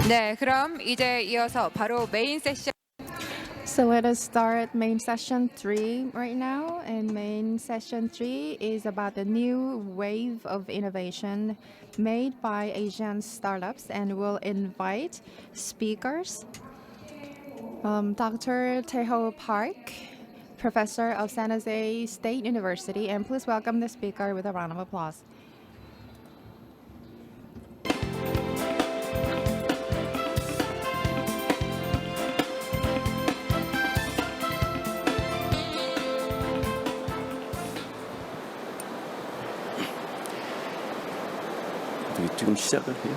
네, 그럼 이제 이어서 바로 메인 세션. So let us start main session 3 right now. And main session 3 is about the new wave of innovation made by Asian startups, and we'll invite speakers. Dr. Taeho Park, professor of San Jose State University, and please welcome the speaker with a round of applause. 지금 시작을 해요?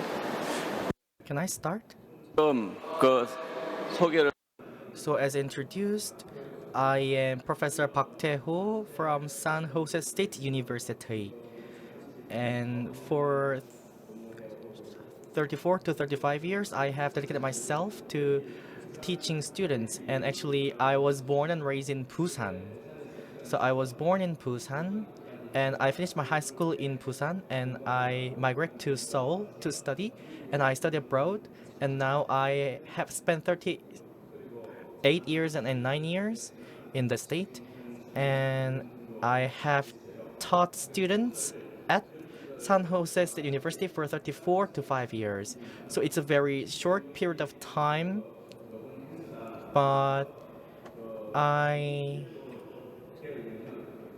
Can I start? 그럼 그 소개를 So as introduced, I am Professor Park Taeho from San Jose State University. And for 34 to 35 years, I have dedicated myself to teaching students. And actually, I was born and raised in Busan. So I was born in Busan, and I finished my high school in Busan, and I migrated to Seoul to study, and I studied abroad, and now I have spent 38 years and 9 years in the state, and I have taught students at San Jose State University for 34 to 5 years. So it's a very short period of time, but I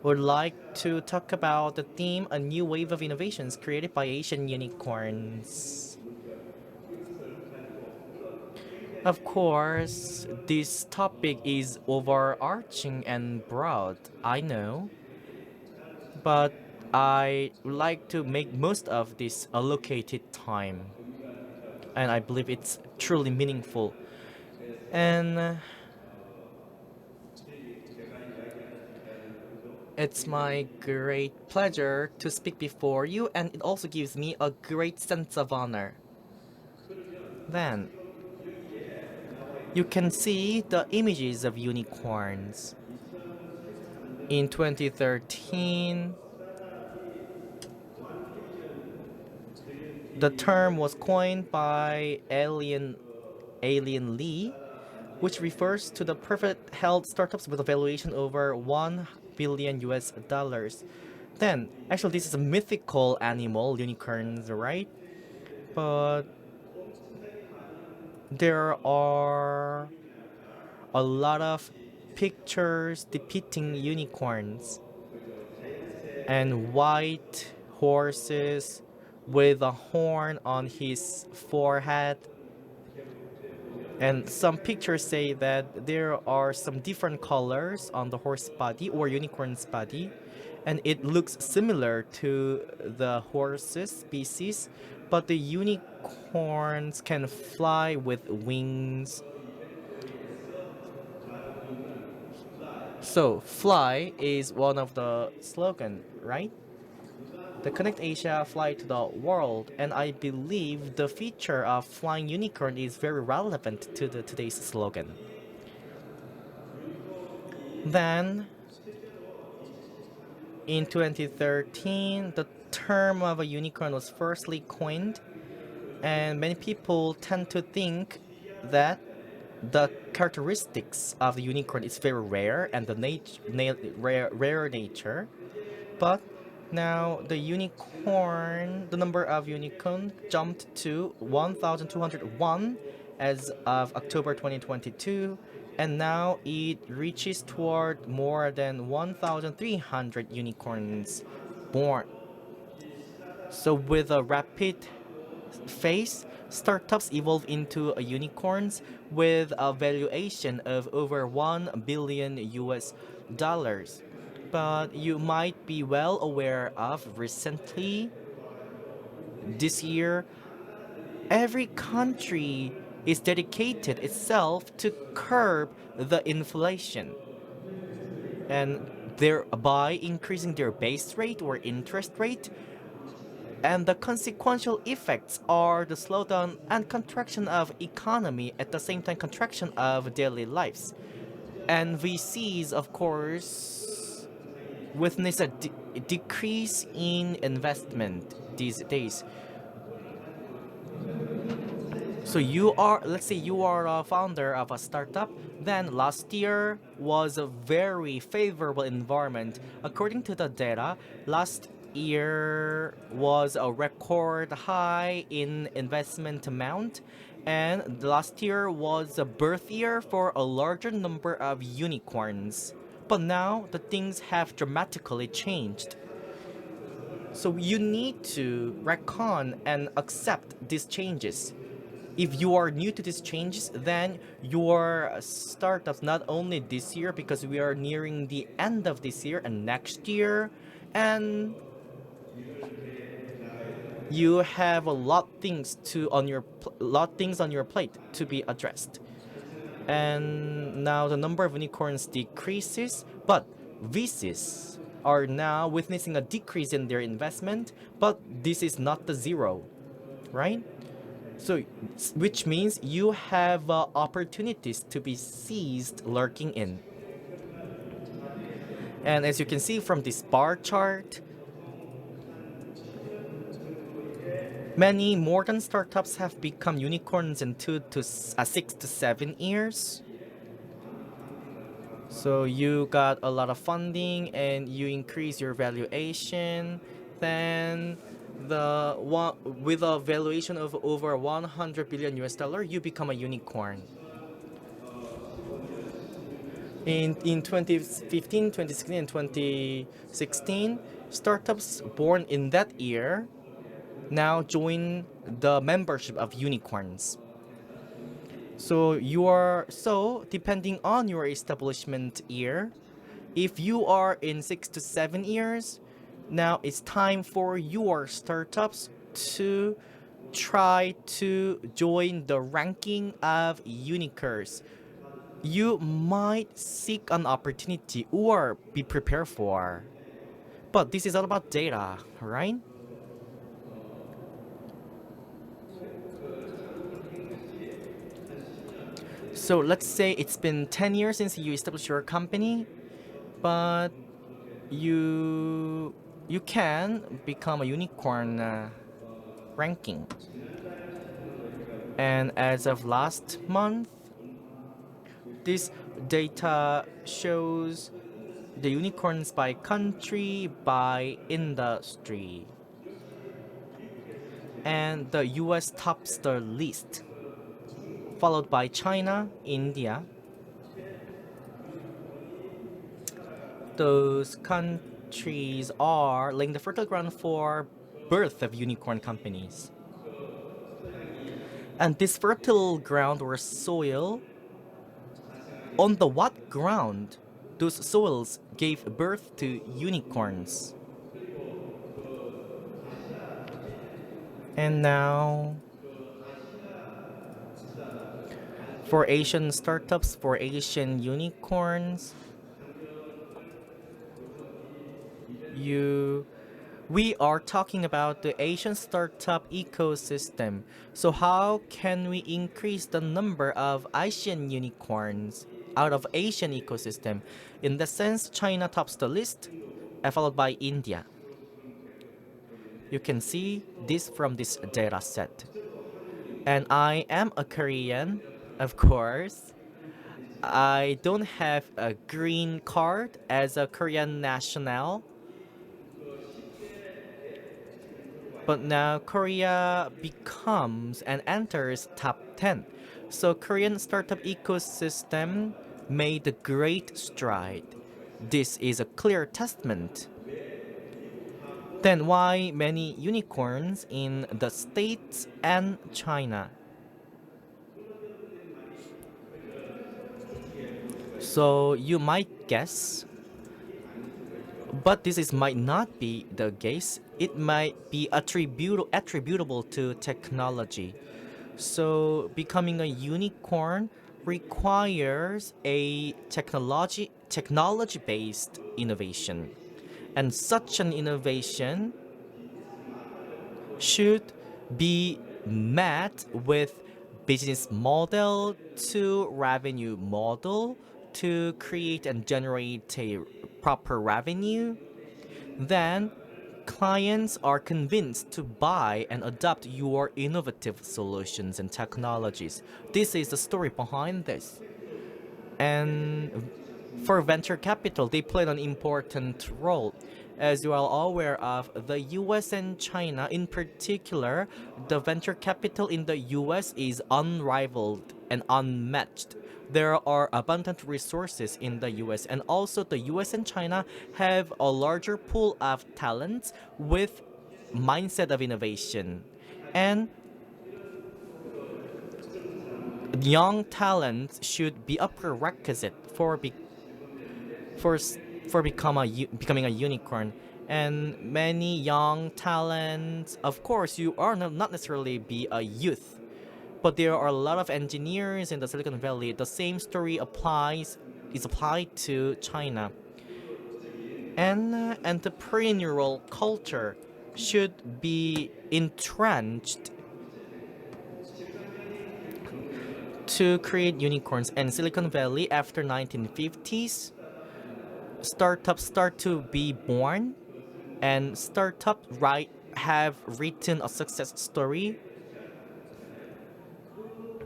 would like to talk about the theme A New Wave of Innovations created by Asian unicorns. Of course, this topic is overarching and broad, I know, but I would like to make most of this allocated time, and I believe it's truly meaningful. And it's my great pleasure to speak before you, and it also gives me a great sense of honor. Then, you can see the images of unicorns. In 2013, the term was coined by Alien Lee, which refers to the perfect health startups with a valuation over 1 billion US dollars. Then, actually, this is a mythical animal, unicorns, right? But there are a lot of pictures depicting unicorns and white horses with a horn on his forehead. And some pictures say that there are some different colors on the horse body or unicorn's body, and it looks similar to the horse's species, but the unicorns can fly with wings. So, fly is one of the slogan, right? The Connect Asia Fly to the World, and I believe the feature of flying unicorn is very relevant to today's slogan. Then, in 2013, the term of a unicorn was firstly coined, and many people tend to think that the characteristics of the unicorn is very rare and the rare nature. But now the number of unicorn jumped to 1,201 as of October 2022, and now it reaches toward more than 1,300 unicorns born. So with a rapid phase, startups evolve into unicorns with a valuation of over 1 billion US dollars. But you might be well aware of recently, this year, every country is dedicated itself to curb the inflation, and thereby increasing their base rate or interest rate. And the consequential effects are the slowdown and contraction of economy, at the same time contraction of daily lives. And VCs, of course, witness a decrease in investment these days. So let's say you are a founder of a startup, then last year was a very favorable environment. According to the data, last year was a record high in investment amount, and last year was a birth year for a larger number of unicorns. But now the things have dramatically changed. So you need to reckon and accept these changes. If you are new to these changes, then your startups not only this year, because we are nearing the end of this year and next year, and you have a lot things on your plate to be addressed. And now the number of unicorns decreases, but VCs are now witnessing a decrease in their investment, but this is not the zero, right? So, which means you have opportunities to be seized lurking in. And as you can see from this bar chart, many modern startups have become unicorns in 6 to 7 years. So you got a lot of funding and you increase your valuation, then with a valuation of over 100 billion US dollar, you become a unicorn. In 2015, 2016, and 2016, startups born in that year now join the membership of unicorns. So depending on your establishment year, if you are in 6 to 7 years, now it's time for your startups to try to join the ranking of unicorns. You might seek an opportunity or be prepared for. But this is all about data, right? So let's say it's been 10 years since you established your company, but you can become a unicorn ranking. And as of last month, this data shows the unicorns by country, by industry. And the US tops the list, followed by China, India. Those countries are laying the fertile ground for birth of unicorn companies. And this fertile ground or soil, on the what ground those soils gave birth to unicorns? And now, for Asian startups, for Asian unicorns, we are talking about the Asian startup ecosystem. So how can we increase the number of Asian unicorns out of Asian ecosystem? In the sense, China tops the list, followed by India. You can see this from this data set. And I am a Korean, of course. I don't have a green card as a Korean national. But now Korea becomes and enters top 10. So Korean startup ecosystem made a great stride. This is a clear testament. Then why many unicorns in the States and China? So you might guess, but might not be the case. It might be attributable to technology. So becoming a unicorn requires a technology-based innovation. And such an innovation should be met with business model to revenue model to create and generate a proper revenue. Then clients are convinced to buy and adopt your innovative solutions and technologies. This is the story behind this. And for venture capital, they play an important role. As you are all aware of, the US and China in particular, the venture capital in the US is unrivaled and unmatched. There are abundant resources in the US, and also the US and China have a larger pool of talents with mindset of innovation. And young talents should be a prerequisite for becoming a unicorn. And many young talents, of course, you are not necessarily be a youth, but there are a lot of engineers in the Silicon Valley. The same story is applied to China. And entrepreneurial culture should be entrenched to create unicorns. And Silicon Valley after 1950s, startups start to be born, and startups have written a success story,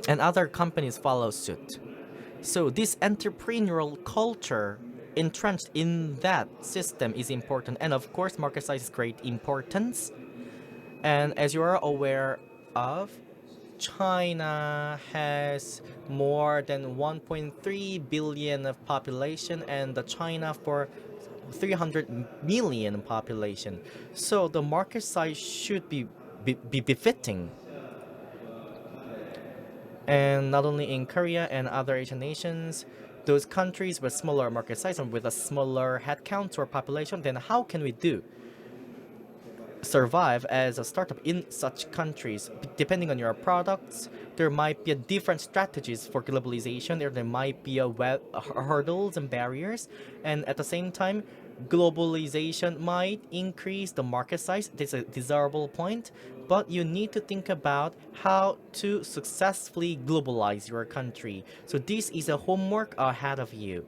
and other companies follow suit. So this entrepreneurial culture entrenched in that system is important, and of course market size is great importance. And as you are aware of, China has more than 1.3 billion of population, and the China for 300 million population. So the market size should be befitting. And not only in Korea and other Asian nations, those countries with smaller market size and with a smaller headcount or population, then how can we survive as a startup in such countries? Depending on your products, there might be a different strategies for globalization. There might be hurdles and barriers, and at the same time, globalization might increase the market size. This is a desirable point, but you need to think about how to successfully globalize your country. So this is a homework ahead of you.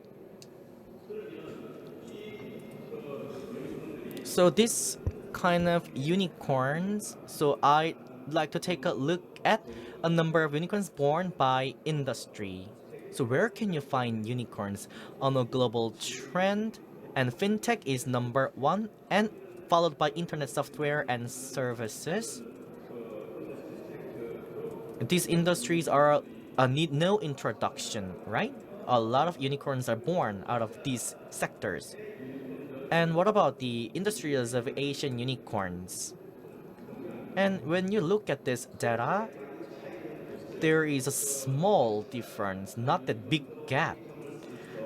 So this kind of unicorns, so I'd like to take a look at a number of unicorns born by industry. So where can you find unicorns on a global trend? And fintech is number one, and followed by internet software and services. These industries need no introduction, right? A lot of unicorns are born out of these sectors. And what about the industries of Asian unicorns? And when you look at this data, there is a small difference, not that big gap.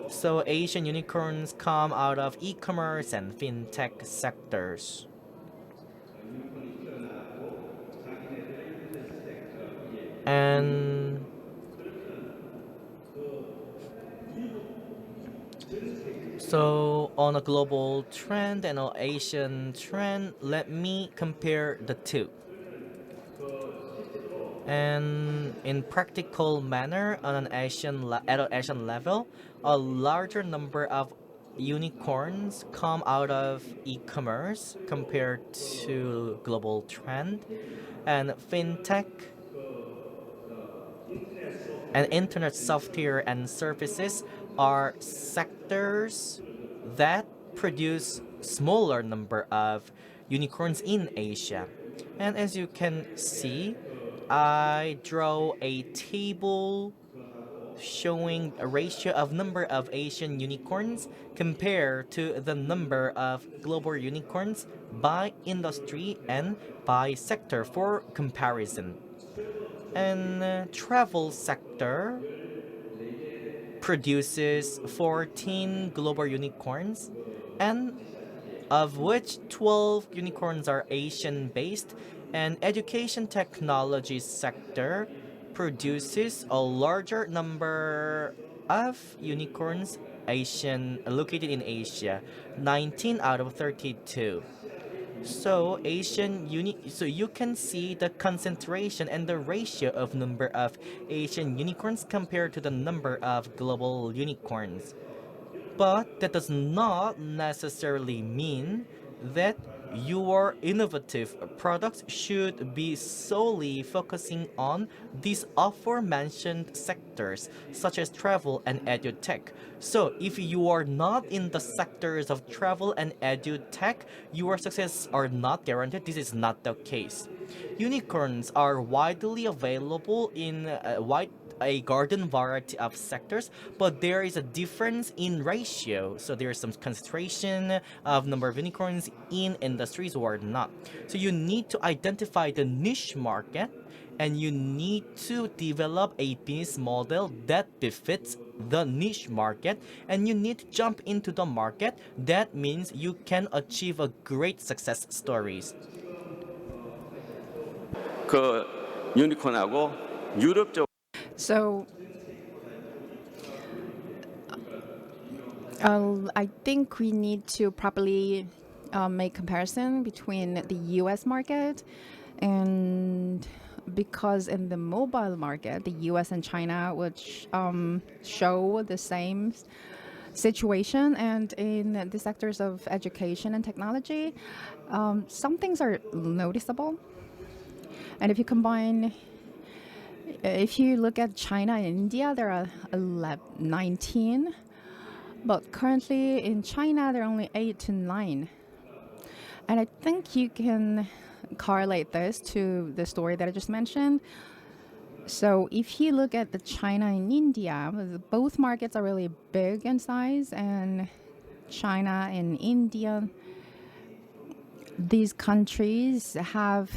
So Asian unicorns come out of e-commerce and fintech sectors. And so on a global trend and an Asian trend, let me compare the two. And in practical manner, on an at an Asian level, a larger number of unicorns come out of e-commerce compared to global trend, and fintech and internet software and services are sectors that produce smaller number of unicorns in Asia. And as you can see, I draw a table showing a ratio of number of Asian unicorns compared to the number of global unicorns by industry and by sector for comparison. And travel sector produces 14 global unicorns, and of which 12 unicorns are Asian based, and education technology sector produces a larger number of unicorns located in Asia, 19 out of 32. So so you can see the concentration and the ratio of number of Asian unicorns compared to the number of global unicorns. But that does not necessarily mean that your innovative products should be solely focusing on these aforementioned sectors, such as travel and edutech. So if you are not in the sectors of travel and edutech, your success are not guaranteed. This is not the case. Unicorns are widely available in a garden variety of sectors, but there is a difference in ratio. So there is some concentration of number of unicorns in industries or not. So you need to identify the niche market, and you need to develop a business model that befits the niche market, and you need to jump into the market. That means you can achieve a great success stories. 그 유니콘하고 유럽 쪽 So I think we need to properly make comparison between the U.S. market, and because in the mobile market, the U.S. and China which show the same situation, and in the sectors of education and technology, some things are noticeable. And if you look at China and India, there are 19. But currently in China, there are only 8 to 9. And I think you can correlate this to the story that I just mentioned. So if you look at the China and India, both markets are really big in size, and China and India, these countries have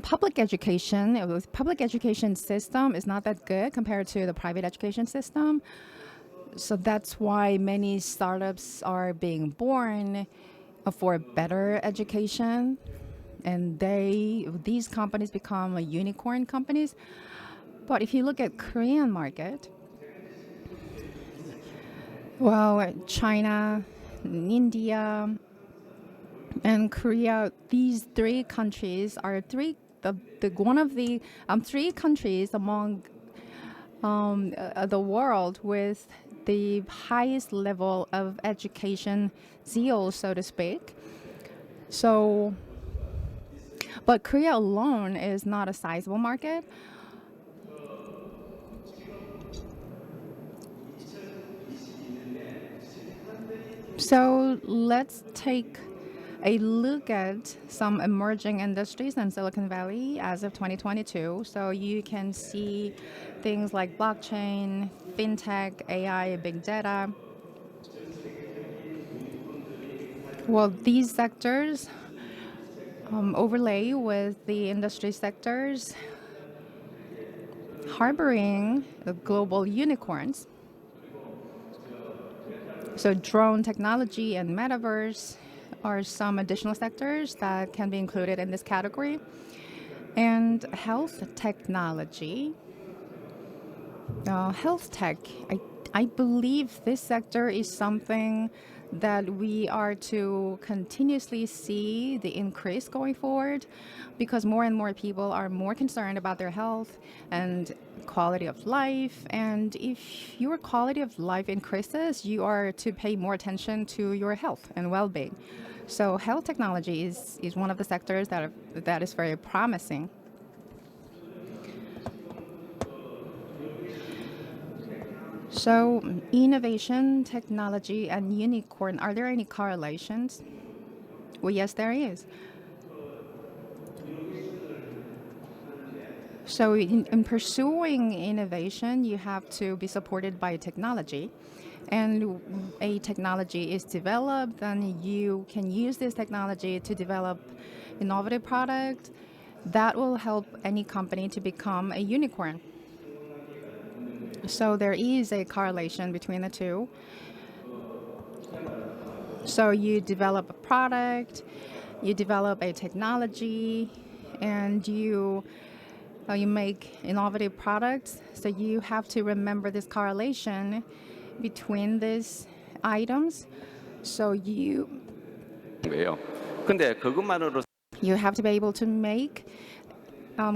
public education. The public education system is not that good compared to the private education system. So that's why many startups are being born for better education, and these companies become unicorn companies. But if you look at Korean market, well, China, India, and Korea, these 3 countries are three countries among the world with the highest level of education zeal, so to speak. So, but Korea alone is not a sizable market. So let's take a look at some emerging industries in Silicon Valley as of 2022. So you can see things like blockchain, fintech, AI, big data. Well, these sectors overlay with the industry sectors harboring the global unicorns. So drone technology and metaverse are some additional sectors that can be included in this category. And health technology. Health tech, I believe this sector is something that we are to continuously see the increase going forward, because more and more people are more concerned about their health and quality of life. And if your quality of life increases, you are to pay more attention to your health and well-being. So health technology is one of the sectors that is very promising. So innovation, technology, and unicorn, are there any correlations? Well, yes, there is. So in pursuing innovation, you have to be supported by technology. And a technology is developed, and you can use this technology to develop innovative product that will help any company to become a unicorn. So there is a correlation between the two. So you develop a product, you develop a technology, and you make innovative products. So you have to remember this correlation between these items. So you 거예요. 근데 그것만으로 have to be able to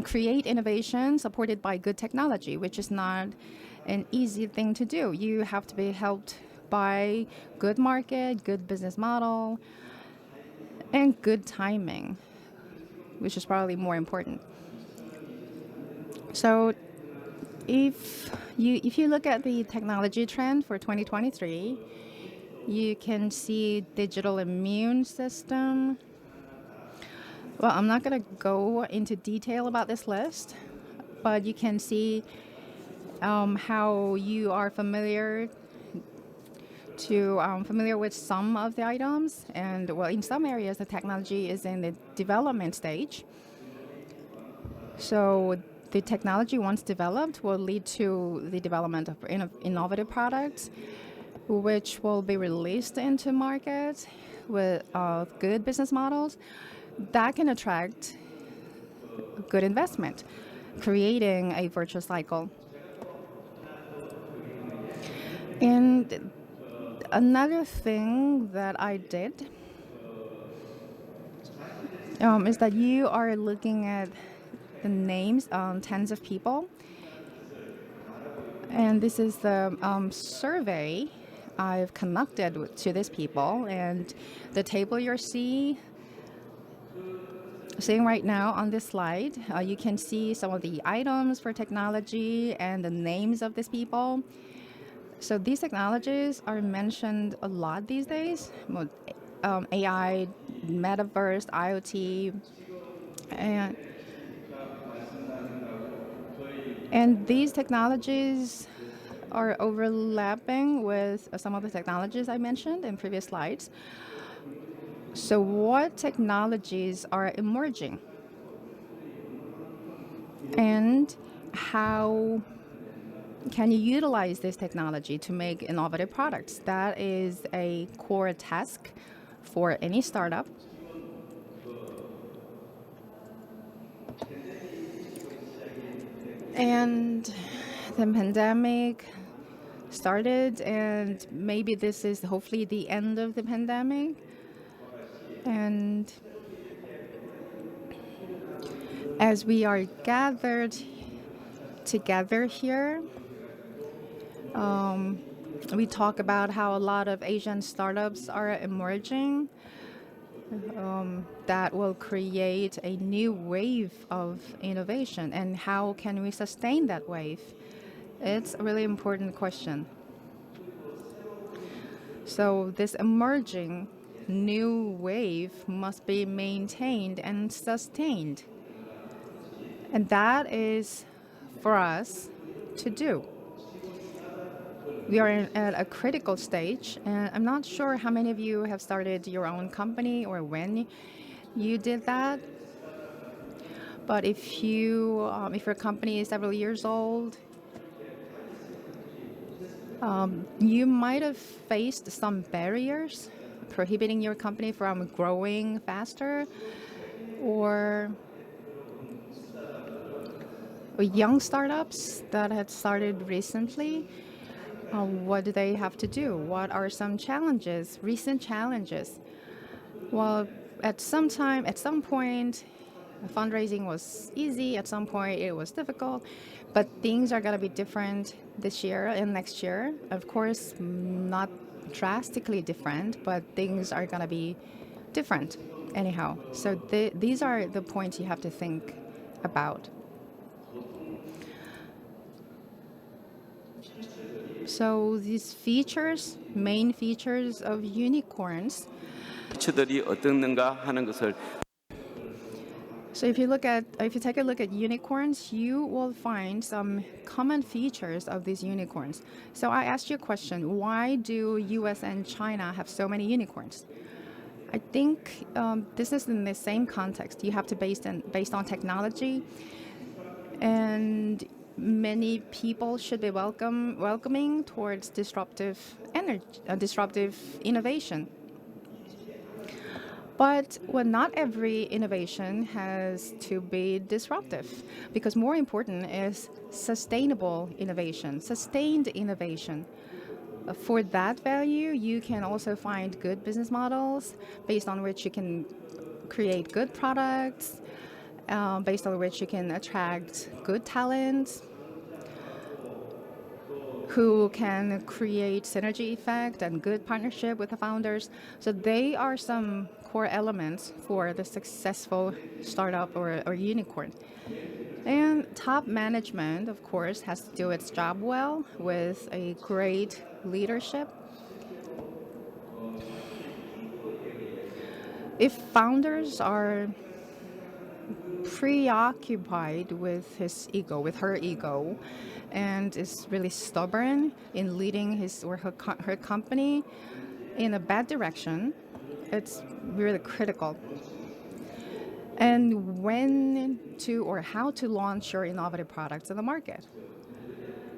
create innovation supported by good technology, which is not an easy thing to do. You have to be helped by good market, good business model, and good timing, which is probably more important. So if you look at the technology trend for 2023, you can see digital immune system. Well, I'm not going to go into detail about this list, but you can see how you are familiar with some of the items, and well, in some areas the technology is in the development stage. So the technology, once developed, will lead to the development of innovative products, which will be released into markets with good business models that can attract good investment, creating a virtuous cycle. And another thing that I did is that you are looking at the names on tens of people. And this is the survey I've conducted to these people. And the table you're seeing right now on this slide, you can see some of the items for technology and the names of these people. So these technologies are mentioned a lot these days. AI, metaverse, IoT, and these technologies are overlapping with some of the technologies I mentioned in previous slides. So what technologies are emerging? And how can you utilize this technology to make innovative products? That is a core task for any startup. And the pandemic started, and maybe this is hopefully the end of the pandemic. And as we are gathered together here, we talk about how a lot of Asian startups are emerging that will create a new wave of innovation. And how can we sustain that wave? It's a really important question. So this emerging new wave must be maintained and sustained. And that is for us to do. We are at a critical stage, and I'm not sure how many of you have started your own company or when you did that. But if your company is several years old, you might have faced some barriers prohibiting your company from growing faster, or young startups that had started recently. What do they have to do? What are some challenges, recent challenges? Well, at some point, fundraising was easy. At some point, it was difficult. But things are going to be different this year and next year. Of course, not drastically different, but things are going to be different anyhow. So these are the points you have to think about. So these features, main features of unicorns. 피처들이 어떻는가 하는 것을 So if you take a look at unicorns, you will find some common features of these unicorns. So I asked you a question: why do U.S. and China have so many unicorns? I think this is in the same context. You have to based on technology, and many people should be welcoming towards disruptive innovation. But not every innovation has to be disruptive, because more important is sustainable innovation, sustained innovation. For that value, you can also find good business models based on which you can create good products, based on which you can attract good talents who can create synergy effect and good partnership with the founders. So they are some core elements for the successful startup or unicorn. And top management, of course, has to do its job well with a great leadership. If founders are preoccupied with his ego, with her ego, and is really stubborn in leading his or her company in a bad direction, it's really critical. And when to or how to launch your innovative products in the market.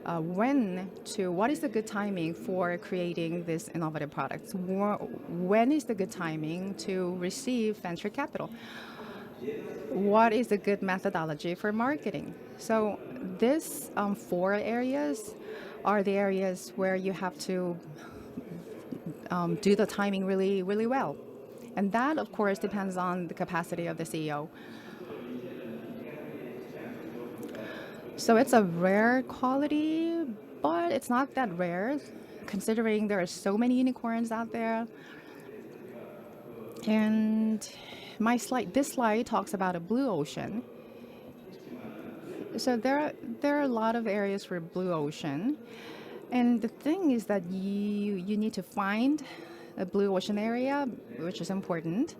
What is the good timing for creating these innovative products? When is the good timing to receive venture capital? What is a good methodology for marketing? So these 4 areas are the areas where you have to do the timing really, really well. And that, of course, depends on the capacity of the CEO. So it's a rare quality, but it's not that rare, considering there are so many unicorns out there. And this slide talks about a blue ocean. So there are a lot of areas for blue ocean, and the thing is that you need to find a blue ocean area, which is important.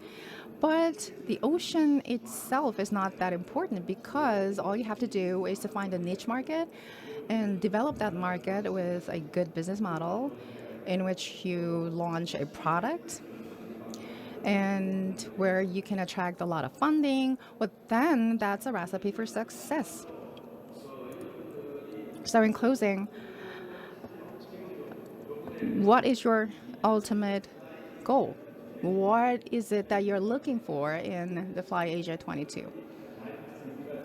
But the ocean itself is not that important, because all you have to do is to find a niche market and develop that market with a good business model in which you launch a product and where you can attract a lot of funding. Well, then that's a recipe for success. So in closing, what is your ultimate goal? What is it that you're looking for in the Fly Asia 22?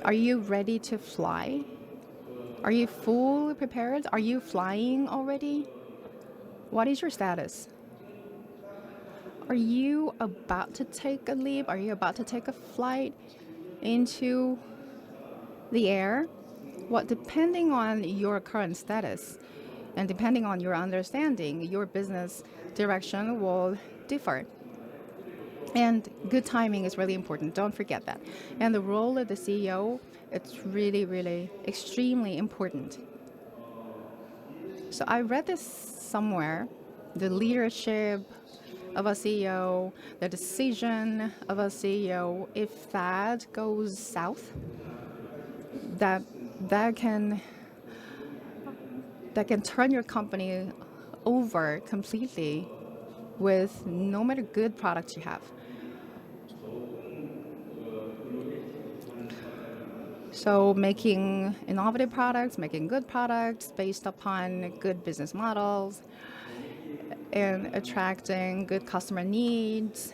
Are you ready to fly? Are you fully prepared? Are you flying already? What is your status? Are you about to take a leap? Are you about to take a flight into the air? Well, depending on your current status and depending on your understanding, your business direction will differ. And good timing is really important. Don't forget that. And the role of the CEO, it's really, really extremely important. So I read this somewhere. The leadership of a CEO, the decision of a CEO, if that goes south, that can turn your company over completely with no matter good products you have. So making innovative products, making good products based upon good business models, and attracting good customer needs,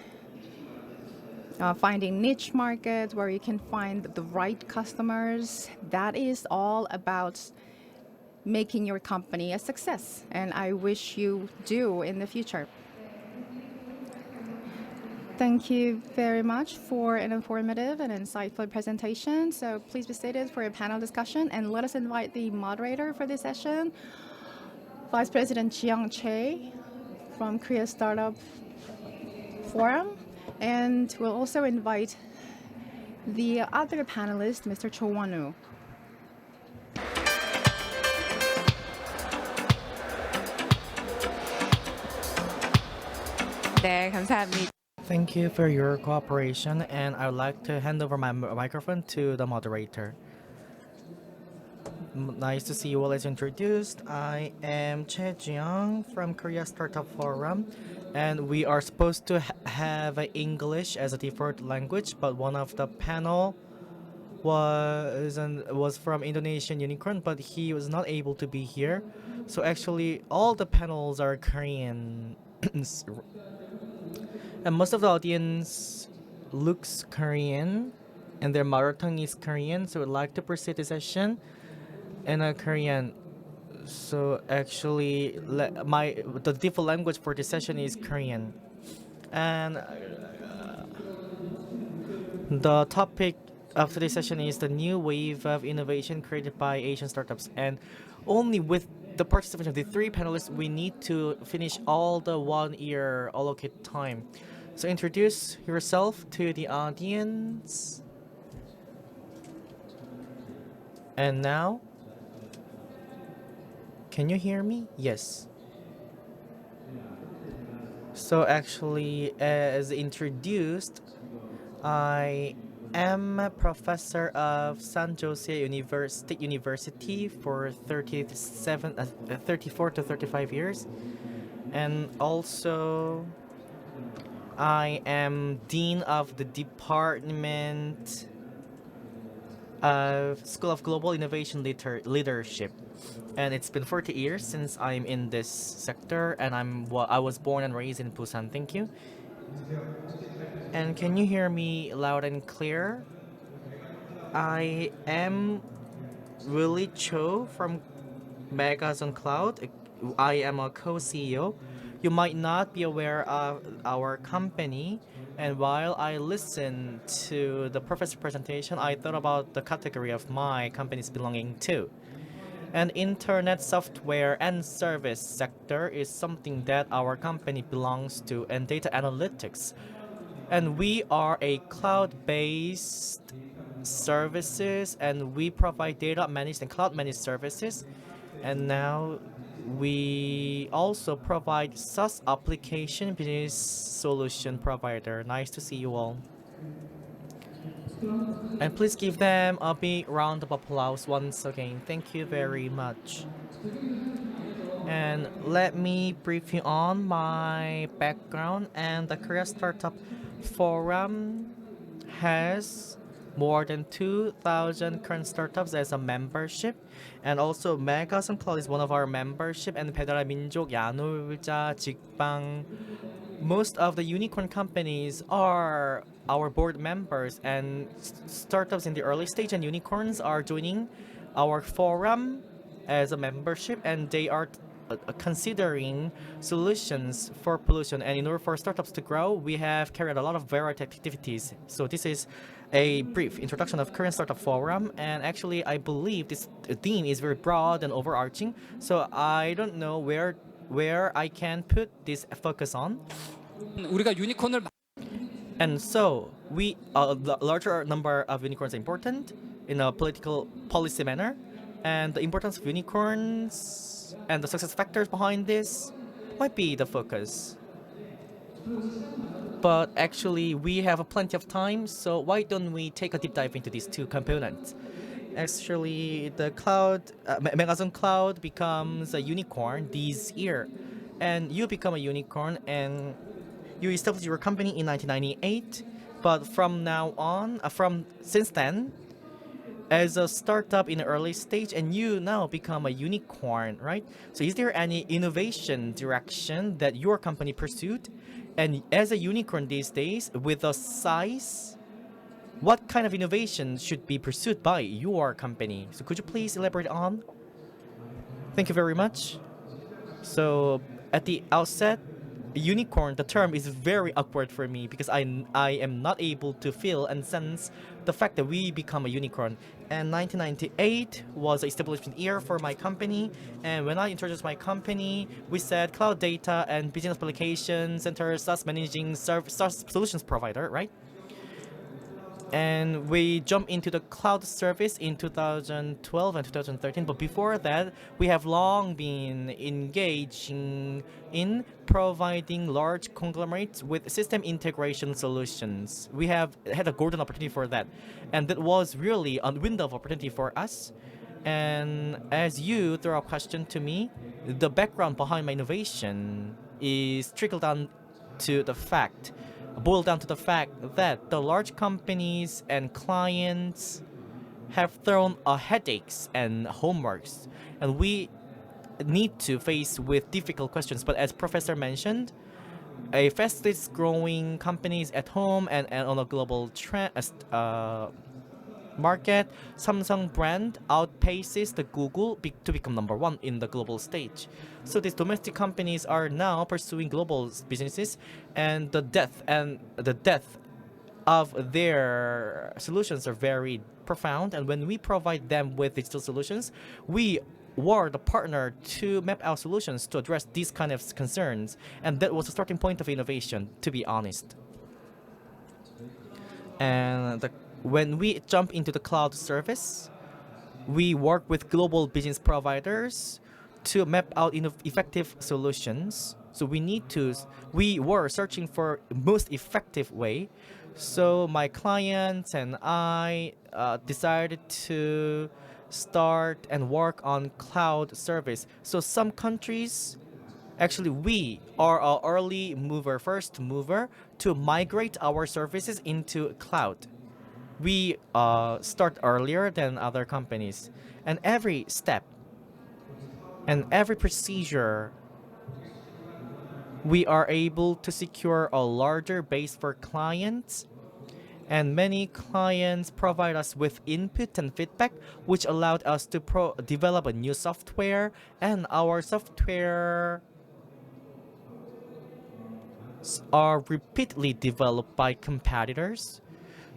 finding niche markets where you can find the right customers. That is all about making your company a success, and I wish you do in the future. Thank you very much for an informative and insightful presentation. So please be seated for a panel discussion, and let us invite the moderator for this session, Vice President Choi from Korea Startup Forum. And we'll also invite the other panelist, Mr. Cho Won-woo. 네, 감사합니다. Thank you for your cooperation, and I would like to hand over my microphone to the moderator. Nice to see you all as introduced. I am Choi Jiyoung from Korea Startup Forum, and we are supposed to have English as a default language, but one of the panel was from Indonesian Unicorn, but he was not able to be here. So actually, all the panels are Korean. And most of the audience looks Korean, and their mother tongue is Korean, so I'd like to proceed the session in a Korean. So actually, the default language for this session is Korean, and the topic of today's session is the new wave of innovation created by Asian startups. And only with the participation of the three panelists, we need to finish all the 1 year allocated time. So introduce yourself to the audience. And now, can you hear me? Yes. So actually, as introduced, I am a professor of San Jose State University for 34 to 35 years. And also, I am Dean of the Department of School of Global Innovation Leadership. And it's been 40 years since I'm in this sector, and I was born and raised in Busan. Thank you. And can you hear me loud and clear? I am Willy Choi from Megazone Cloud. I am a co-CEO. You might not be aware of our company, and while I listened to the professor's presentation, I thought about the category of my company's belonging to. And internet software and service sector is something that our company belongs to, and data analytics. And we are a cloud-based services, and we provide data managed and cloud managed services. And now we also provide SaaS application business solution provider. Nice to see you all. And please give them a big round of applause once again. Thank you very much. And let me brief you on my background. And the Korea Startup Forum has more than 2,000 current startups as a membership. And also Megazone Cloud is one of our membership, and 배달의 민족, 야놀자, 직방. Most of the unicorn companies are our board members, and startups in the early stage and unicorns are joining our forum as a membership, and they are considering solutions for pollution. And in order for startups to grow, we have carried a lot of variety activities. So this is a brief introduction of current startup forum, and actually I believe this theme is very broad and overarching, so I don't know where I can put this focus on. 우리가 유니콘을 And so we the larger number of unicorns are important in a political policy manner, and the importance of unicorns and the success factors behind this might be the focus. But actually we have plenty of time, so why don't we take a deep dive into these two components? Actually, the cloud, Megazone Cloud becomes a unicorn this year, and you become a unicorn, and you established your company in 1998. But from now on, since then, as a startup in the early stage, and you now become a unicorn, right? So is there any innovation direction that your company pursued? And as a unicorn these days, with a size, what kind of innovation should be pursued by your company? So could you please elaborate on? Thank you very much. So at the outset, unicorn, the term is very awkward for me because I am not able to feel and sense the fact that we become a unicorn. And 1998 was the establishment year for my company. And when I introduced my company, we said cloud data and business application center, SaaS managing SaaS solutions provider, right? And we jumped into the cloud service in 2012 and 2013. But before that, we have long been engaging in providing large conglomerates with system integration solutions. We have had a golden opportunity for that. And that was really a window of opportunity for us. And as you throw a question to me, the background behind my innovation is boiled down to the fact that the large companies and clients have thrown headaches and homeworks, and we need to face with difficult questions. But as Professor mentioned, a fastest growing companies at home and on a global market, Samsung brand outpaces the Google to become number one in the global stage. So these domestic companies are now pursuing global businesses, and the death of their solutions are very profound, and when we provide them with digital solutions, we were the partner to map out solutions to address these kind of concerns, and that was the starting point of innovation, to be honest. And when we jump into the cloud service, we work with global business providers to map out effective solutions. So we were searching for most effective way. So my clients and I decided to start and work on cloud service. So some countries, actually we are an early mover, first mover to migrate our services into cloud. We start earlier than other companies, and every step and every procedure, we are able to secure a larger base for clients, and many clients provide us with input and feedback, which allowed us to develop a new software, and our software are repeatedly developed by competitors.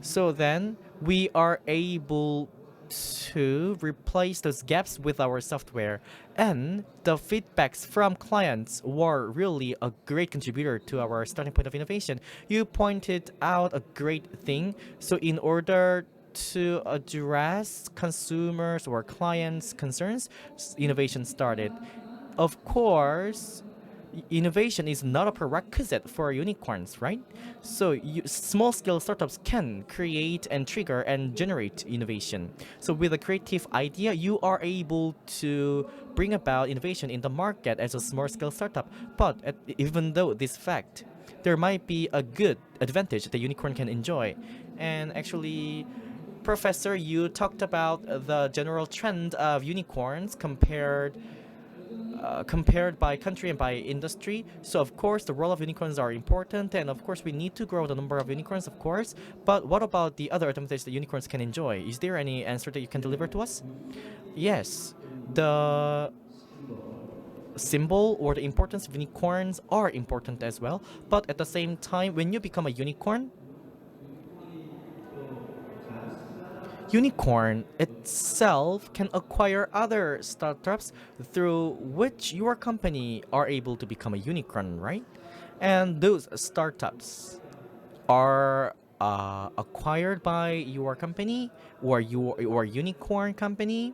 So then we are able to replace those gaps with our software, and the feedbacks from clients were really a great contributor to our starting point of innovation. You pointed out a great thing. So in order to address consumers or clients' concerns, innovation started. Of course, innovation is not a prerequisite for unicorns, right? So small-scale startups can create and trigger and generate innovation. So with a creative idea, you are able to bring about innovation in the market as a small-scale startup. But even though this fact, there might be a good advantage that unicorn can enjoy. And actually, Professor, you talked about the general trend of unicorns compared by country and by industry. So of course the role of unicorns are important, and of course we need to grow the number of unicorns, of course. But what about the other advantages that unicorns can enjoy? Is there any answer that you can deliver to us? Yes, the symbol or the importance of unicorns are important as well. But at the same time, when you become a unicorn itself can acquire other startups through which your company are able to become a unicorn, right? And those startups are acquired by your company or your unicorn company,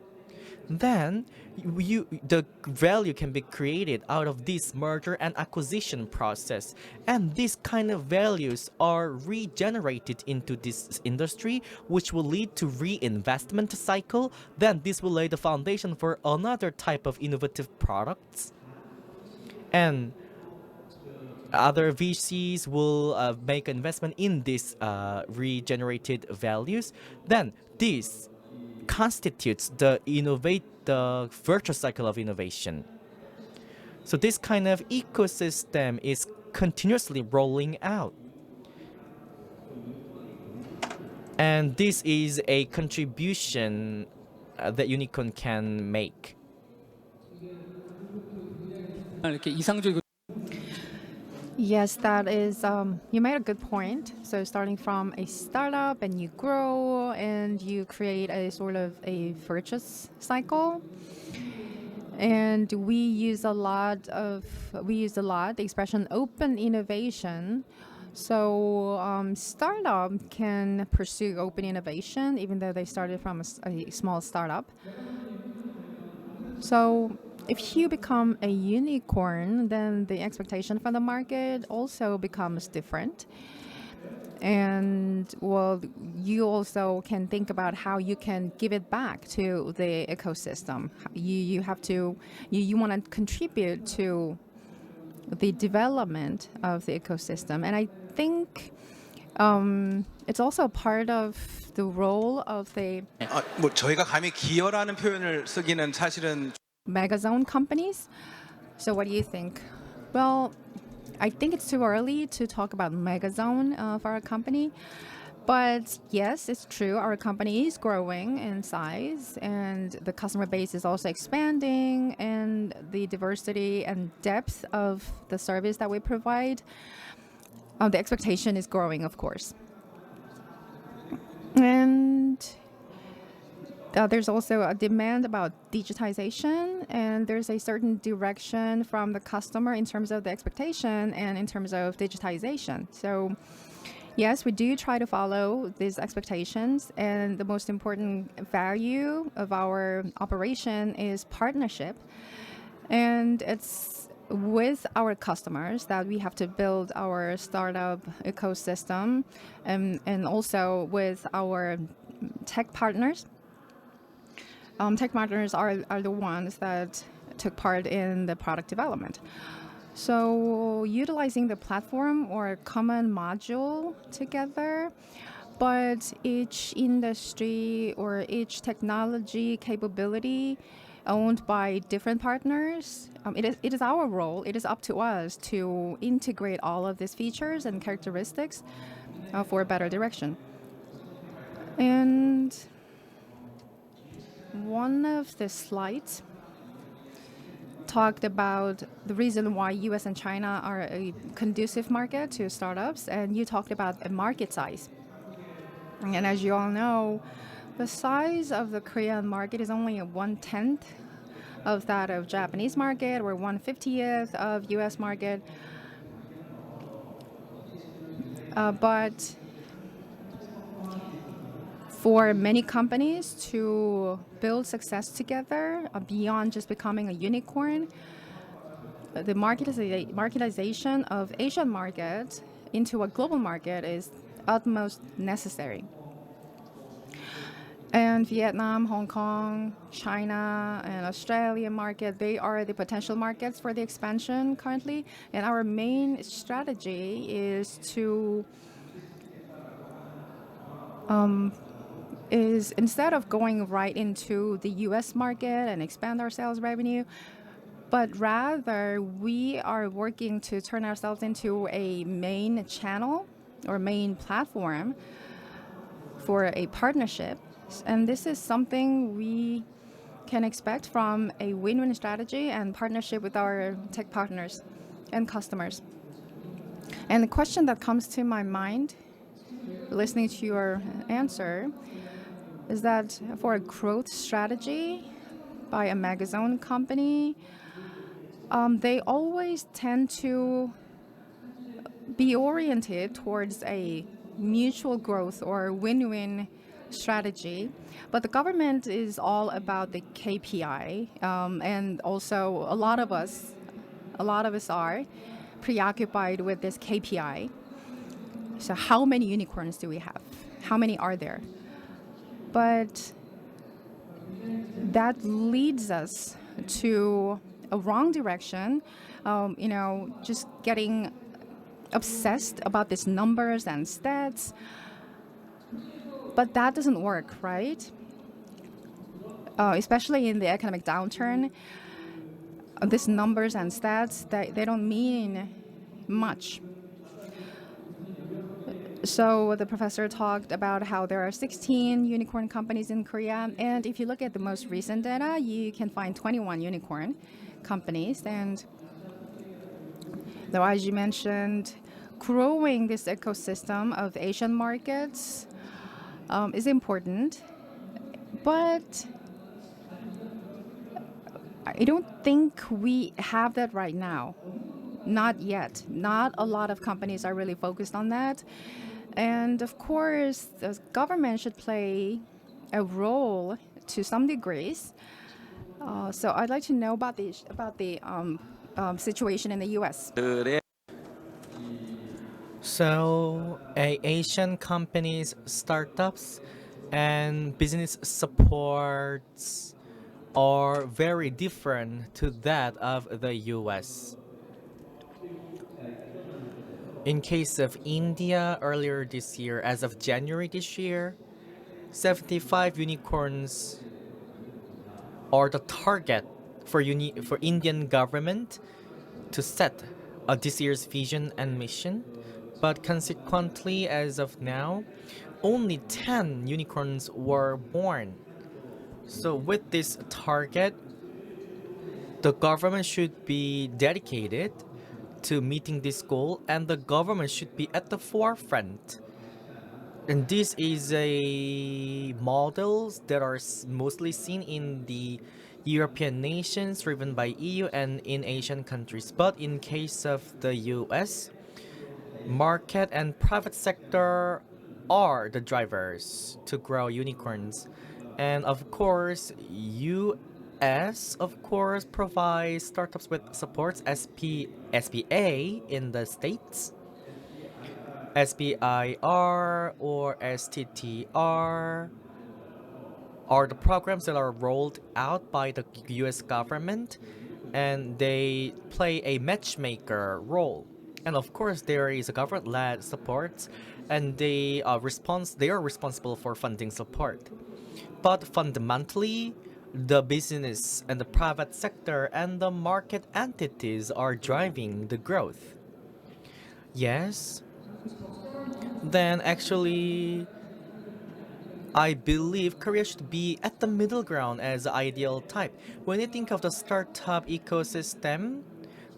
then the value can be created out of this merger and acquisition process, and these kind of values are regenerated into this industry, which will lead to reinvestment cycle. Then this will lay the foundation for another type of innovative products, and other VCs will make investment in these regenerated values. Then this constitutes the virtuous cycle of innovation. So this kind of ecosystem is continuously rolling out. And this is a contribution that unicorn can make. 이렇게 이상적으로 Yes, that is, you made a good point. So starting from a startup and you grow and you create a sort of a virtuous cycle. And we use a lot the expression open innovation. So startup can pursue open innovation even though they started from a small startup. So if you become a unicorn, then the expectation from the market also becomes different. And well, you also can think about how you can give it back to the ecosystem. You want to contribute to the development of the ecosystem. And I think it's also part of the role of the 뭐 저희가 감히 기여라는 표현을 쓰기는 사실은 Megazone companies. So what do you think? Well, I think it's too early to talk about Megazone for our company. But yes, it's true. Our company is growing in size and the customer base is also expanding, and the diversity and depth of the service that we provide, the expectation is growing, of course. there's also a demand about digitization, and there's a certain direction from the customer in terms of the expectation and in terms of digitization. So yes, we do try to follow these expectations, and the most important value of our operation is partnership. And it's with our customers that we have to build our startup ecosystem, and also with our tech partners. Tech partners are the ones that took part in the product development. So utilizing the platform or common module together, but each industry or each technology capability owned by different partners, it is our role, it is up to us to integrate all of these features and characteristics for a better direction. And one of the slides talked about the reason why US and China are a conducive market to startups, and you talked about a market size. And as you all know, the size of the Korean market is only 1/10 of that of Japanese market, or 1/50th of US market. But for many companies to build success together beyond just becoming a unicorn, the marketization of Asian market into a global market is utmost necessary. And Vietnam, Hong Kong, China, and Australian market, they are the potential markets for the expansion currently. And our main strategy is instead of going right into the US market and expand our sales revenue, but rather we are working to turn ourselves into a main channel or main platform for a partnership. And this is something we can expect from a win-win strategy and partnership with our tech partners and customers. And the question that comes to my mind, listening to your answer, is that for a growth strategy by a Megazone company, they always tend to be oriented towards a mutual growth or win-win strategy. But the government is all about the KPI, and also a lot of us are preoccupied with this KPI. So how many unicorns do we have? How many are there? But that leads us to a wrong direction, just getting obsessed about these numbers and stats. But that doesn't work, right? Especially in the economic downturn, these numbers and stats, they don't mean much. So the professor talked about how there are 16 unicorn companies in Korea. And if you look at the most recent data, you can find 21 unicorn companies. And though, as you mentioned, growing this ecosystem of Asian markets is important. But I don't think we have that right now. Not yet. Not a lot of companies are really focused on that. And of course, the government should play a role to some degrees. So I'd like to know about the situation in the U.S. So, Asian companies, startups, and business supports are very different to that of the US. In case of India, earlier this year, as of January this year, 75 unicorns are the target for Indian government to set this year's vision and mission. But consequently, as of now, only 10 unicorns were born. So with this target, the government should be dedicated to meeting this goal, and the government should be at the forefront And this is a models that are mostly seen in the European nations driven by EU and in Asian countries. But in case of the US, market and private sector are the drivers to grow unicorns. And of course, US of course provides startups with supports SBA in the States, SBIR or STTR are the programs that are rolled out by the US government, and they play a matchmaker role. And of course, there is a government-led support, and they are responsible for funding support. But fundamentally, the business and the private sector and the market entities are driving the growth. Yes, then actually I believe Korea should be at the middle ground as the ideal type. When you think of the startup ecosystem,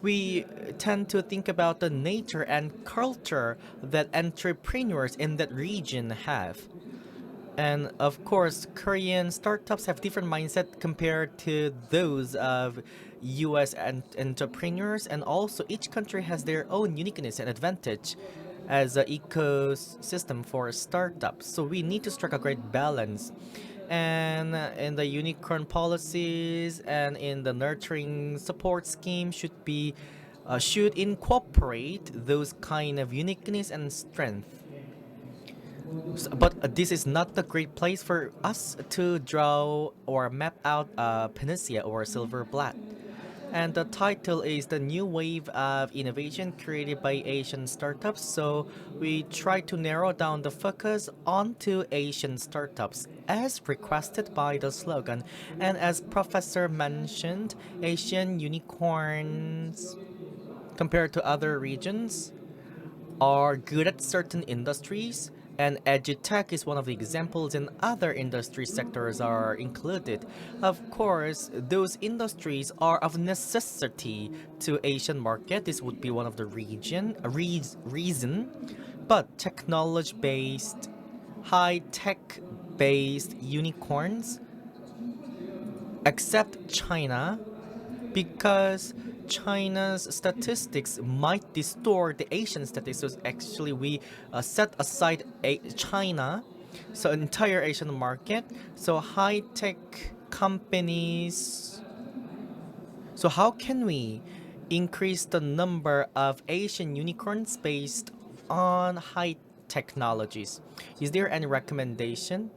we tend to think about the nature and culture that entrepreneurs in that region have. And of course, Korean startups have different mindset compared to those of US entrepreneurs, and also each country has their own uniqueness and advantage as an ecosystem for startups. So we need to strike a great balance. And in the unicorn policies and in the nurturing support scheme should incorporate those kind of uniqueness and strength. But this is not the great place for us to draw or map out a panacea or a silver bullet. And the title is The New Wave of Innovation Created by Asian Startups. So we try to narrow down the focus onto Asian startups as requested by the slogan. And as Professor mentioned, Asian unicorns compared to other regions are good at certain industries, and edutech is one of the examples, and other industry sectors are included. Of course, those industries are of necessity to Asian market. This would be one of the reason, but technology-based, high-tech based unicorns, except China, because China's statistics might distort the Asian statistics. So actually, we set aside China, so entire Asian market. So high-tech companies. So how can we increase the number of Asian unicorns based on high technologies? Is there any recommendation?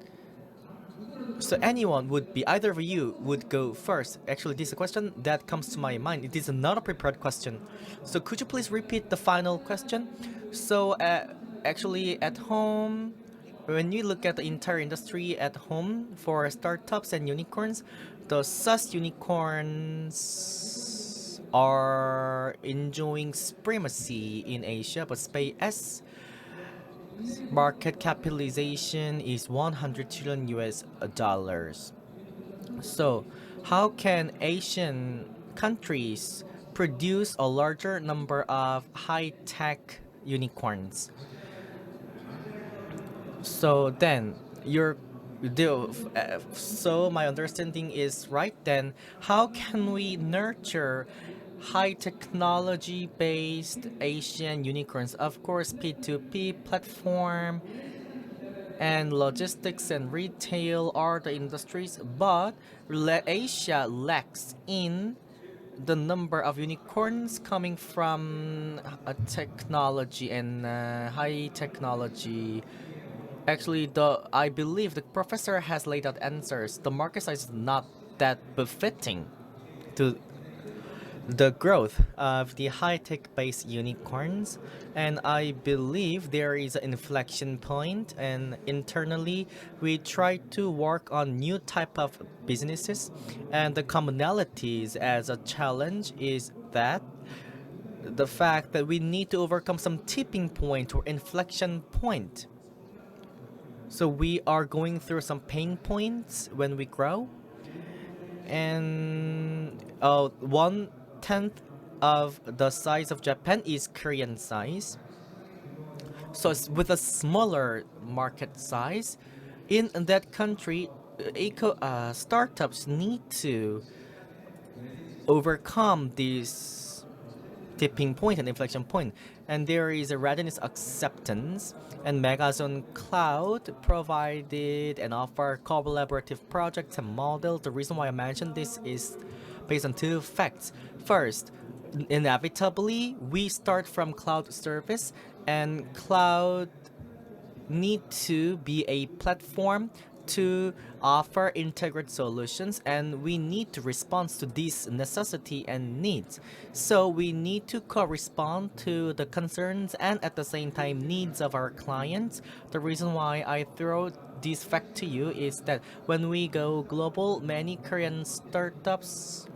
So anyone would be, either of you would go first. Actually, this is a question that comes to my mind. It is not a prepared question. So could you please repeat the final question? So actually at home, when you look at the entire industry at home for startups and unicorns, the SaaS unicorns are enjoying supremacy in Asia, but space market capitalization is 100 trillion US dollars. So, how can Asian countries produce a larger number of high-tech unicorns? So then, so my understanding is right then, how can we nurture high technology based Asian unicorns? Of course, P2P platform and logistics and retail are the industries, but Asia lacks in the number of unicorns coming from technology and high technology. Actually, I believe the professor has laid out answers. The market size is not that befitting to the growth of the high-tech based unicorns, and I believe there is an inflection point, and internally we try to work on new type of businesses, and the commonalities as a challenge is that the fact that we need to overcome some tipping point or inflection point. So we are going through some pain points when we grow, and 1/10 of the size of Japan is Korean size. So with a smaller market size, in that country, startups need to overcome this tipping point and inflection point, and there is a readiness acceptance. And Megazone Cloud provided and offer collaborative projects and models. The reason why I mentioned this is based on two facts. First, inevitably we start from cloud service, and cloud need to be a platform to offer integrated solutions, and we need to respond to this necessity and needs. So we need to correspond to the concerns and at the same time needs of our clients. The reason why I throw this fact to you is that when we go global, many Korean startups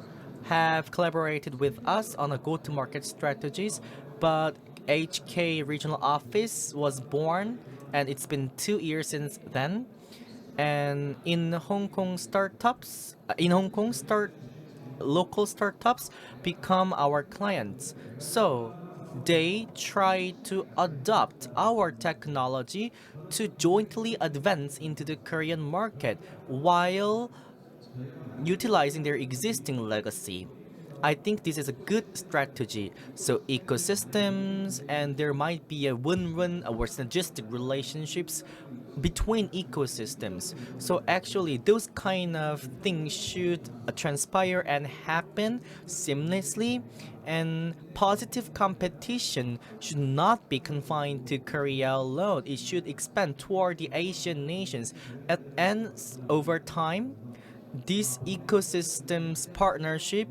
have collaborated with us on a go-to-market strategies, but HK regional office was born and it's been 2 years since then. And in Hong Kong local startups become our clients. So they try to adopt our technology to jointly advance into the Korean market while utilizing their existing legacy. I think this is a good strategy. So ecosystems, and there might be a win-win or synergistic relationships between ecosystems. So actually, those kind of things should transpire and happen seamlessly. And positive competition should not be confined to Korea alone. It should expand toward the Asian nations. And over time, this ecosystems partnership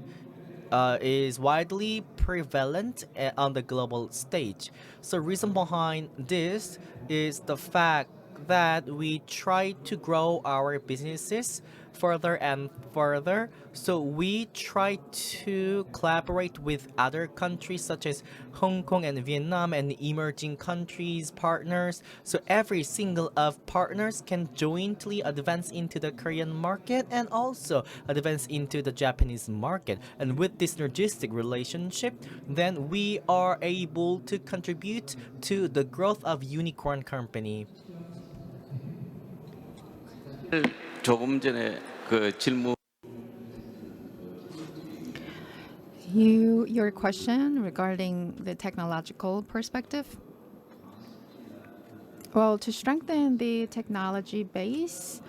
is widely prevalent on the global stage. So reason behind this is the fact that we try to grow our businesses further and further. So we try to collaborate with other countries such as Hong Kong and Vietnam and emerging countries partners. So every single of partners can jointly advance into the Korean market and also advance into the Japanese market. And with this synergistic relationship, then we are able to contribute to the growth of unicorn company. 조금 전에 그 질문 Your question regarding the technological perspective. Well, to strengthen the technology base,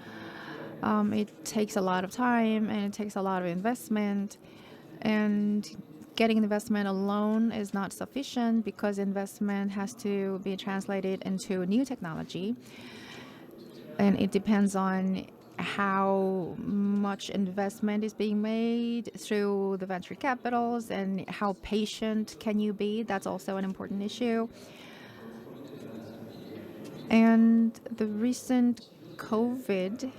it takes a lot of time and it takes a lot of investment. And getting investment alone is not sufficient because investment has to be translated into new technology. And it depends on how much investment is being made through the venture capitals and how patient can you be. That's also an important issue. And the recent COVID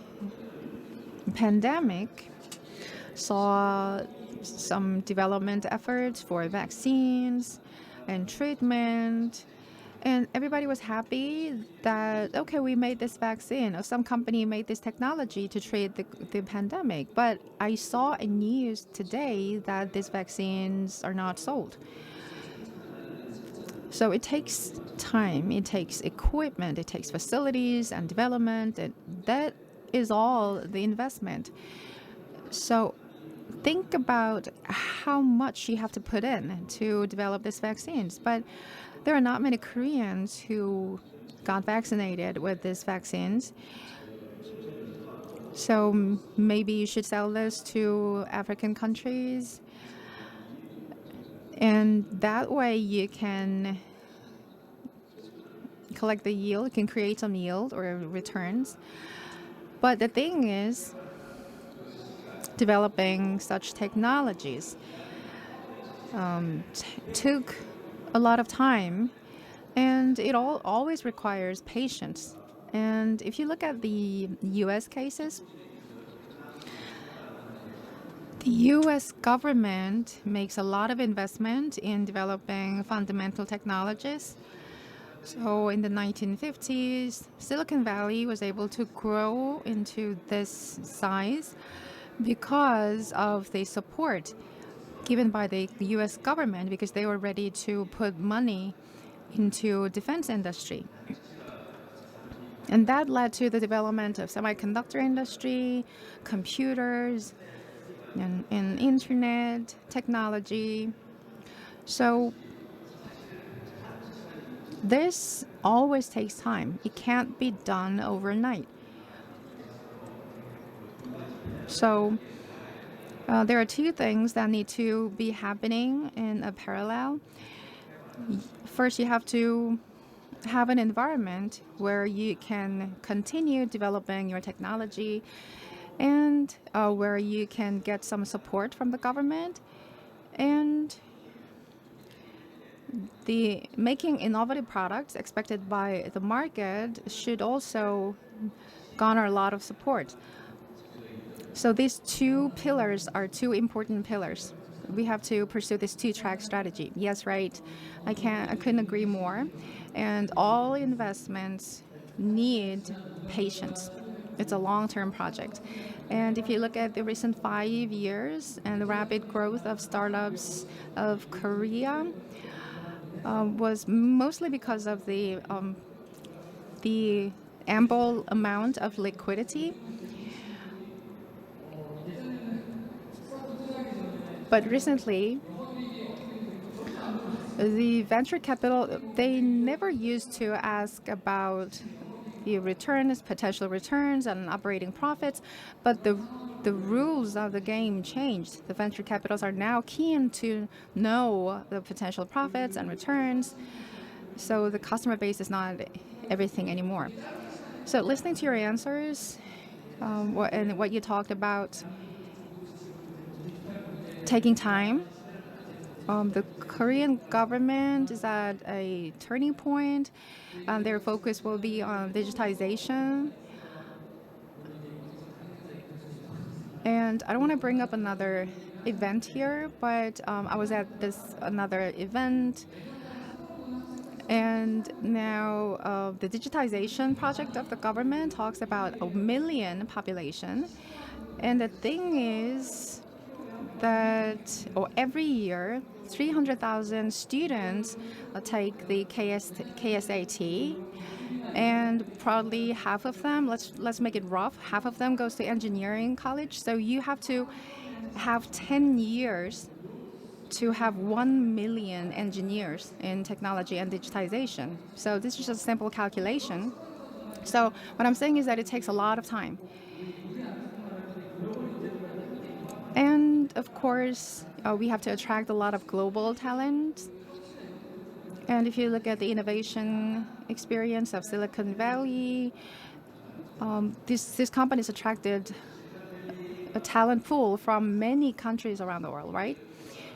pandemic saw some development efforts for vaccines and treatment. And everybody was happy that, okay, we made this vaccine, or some company made this technology to treat the pandemic. But I saw in news today that these vaccines are not sold. So it takes time, it takes equipment, it takes facilities and development, and that is all the investment. So think about how much you have to put in to develop these vaccines. But there are not many Koreans who got vaccinated with these vaccines. So maybe you should sell this to African countries. And that way you can collect the yield, you can create some yield or returns. But the thing is, developing such technologies took a lot of time, and it always requires patience. And if you look at the US cases, the US government makes a lot of investment in developing fundamental technologies. So in the 1950s, Silicon Valley was able to grow into this size because of the support given by the US government, because they were ready to put money into defense industry. And that led to the development of semiconductor industry, computers, and internet technology. So this always takes time. It can't be done overnight. So there are two things that need to be happening in a parallel. First, you have to have an environment where you can continue developing your technology and where you can get some support from the government. And the making innovative products expected by the market should also garner a lot of support. So these two pillars are two important pillars. We have to pursue this two-track strategy. Yes, right. I couldn't agree more. And all investments need patience. It's a long-term project. And if you look at the recent 5 years and the rapid growth of startups of Korea, was mostly because of the ample amount of liquidity. But recently, the venture capital, they never used to ask about the returns, potential returns and operating profits, but the rules of the game changed. The venture capitals are now keen to know the potential profits and returns. So the customer base is not everything anymore. So listening to your answers and what you talked about, taking time. The Korean government is at a turning point. Their focus will be on digitization. And I don't want to bring up another event here, but I was at another event. And now the digitization project of the government talks about 1 million population. And the thing is that every year, 300,000 students take the KSAT, and probably half of them, let's make it rough, half of them goes to engineering college. So you have to have 10 years to have 1 million engineers in technology and digitization. So this is just a simple calculation. So what I'm saying is that it takes a lot of time. And of course, we have to attract a lot of global talent. And if you look at the innovation experience of Silicon Valley, this company has attracted a talent pool from many countries around the world, right?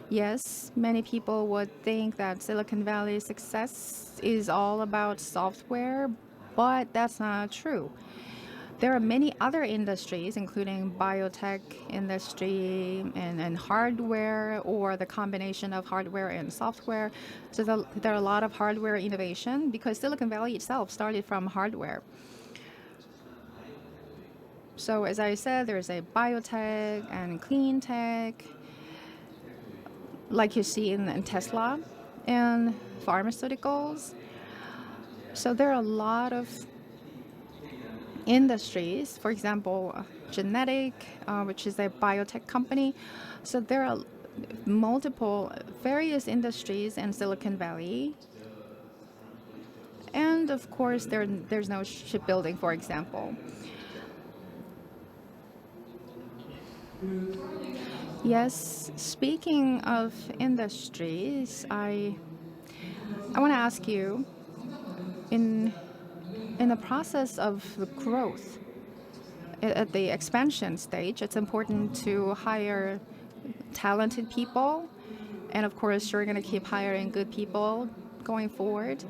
Yes, many people would think that Silicon Valley's success is all about software, but that's not true. There are many other industries, including biotech industry and hardware, or the combination of hardware and software. So there are a lot of hardware innovation because Silicon Valley itself started from hardware. So as I said, there's a biotech and clean tech, like you see in Tesla, and pharmaceuticals. So there are a lot of industries, for example, genetic, which is a biotech company. So there are various industries in Silicon Valley. And of course, there's no shipbuilding, for example. Yes, speaking of industries, I want to ask you, in the process of the growth, at the expansion stage, it's important to hire talented people. And of course, you're going to keep hiring good people going forward.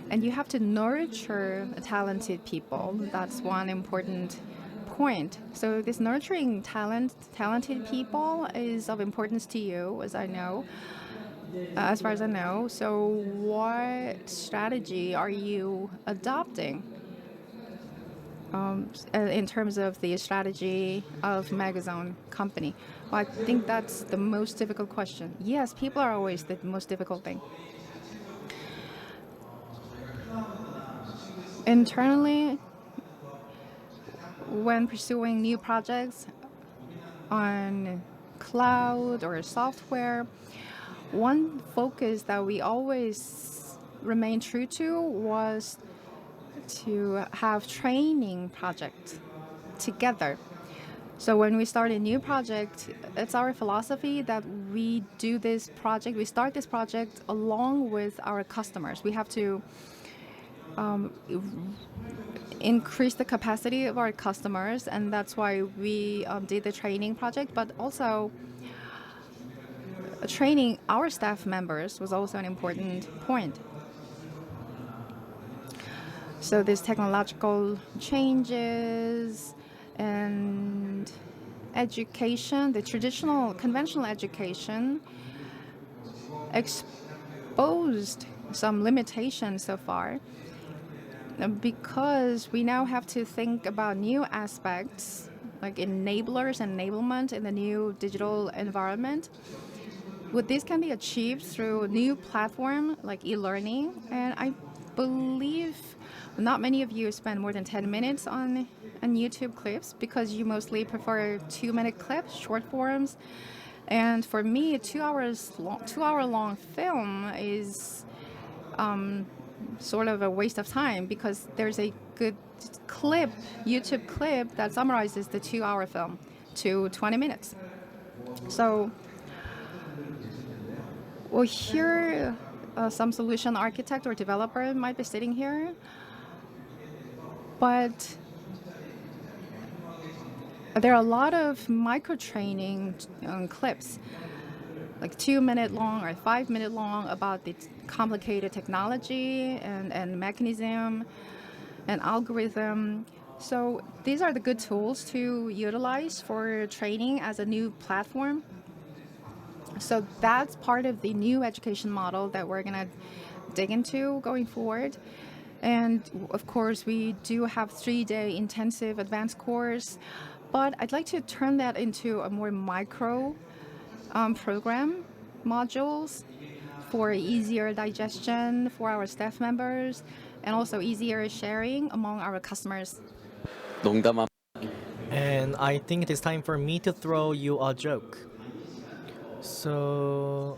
And you have to nurture talented people. That's one important point. So this nurturing talented people is of importance to you, as far as I know. So what strategy are you adopting in terms of the strategy of Megazone company? Well, I think that's the most difficult question. Yes, people are always the most difficult thing. Internally, when pursuing new projects on cloud or software, one focus that we always remain true to was to have training projects together. So when we start a new project, it's our philosophy that we start this project along with our customers. We have to increase the capacity of our customers, and that's why we did the training project, but also training our staff members was also an important point. So these technological changes and education, the traditional conventional education, exposed some limitations so far, because we now have to think about new aspects like enablers and enablement in the new digital environment. This can be achieved through a new platform like e-learning, and I believe not many of you spend more than 10 minutes on YouTube clips because you mostly prefer 2-minute clips, short forms. And for me, a 2-hour long film is sort of a waste of time because there's a good YouTube clip that summarizes the 2-hour film to 20 minutes. So, well, here, some solution architect or developer might be sitting here, but there are a lot of micro-training clips, like 2-minute long or 5-minute long, about the complicated technology and mechanism and algorithm. So these are the good tools to utilize for training as a new platform. So that's part of the new education model that we're going to dig into going forward. And of course, we do have 3-day intensive advanced course, but I'd like to turn that into a more micro program modules for easier digestion for our staff members and also easier sharing among our customers. 농담 And I think it is time for me to throw you a joke. So,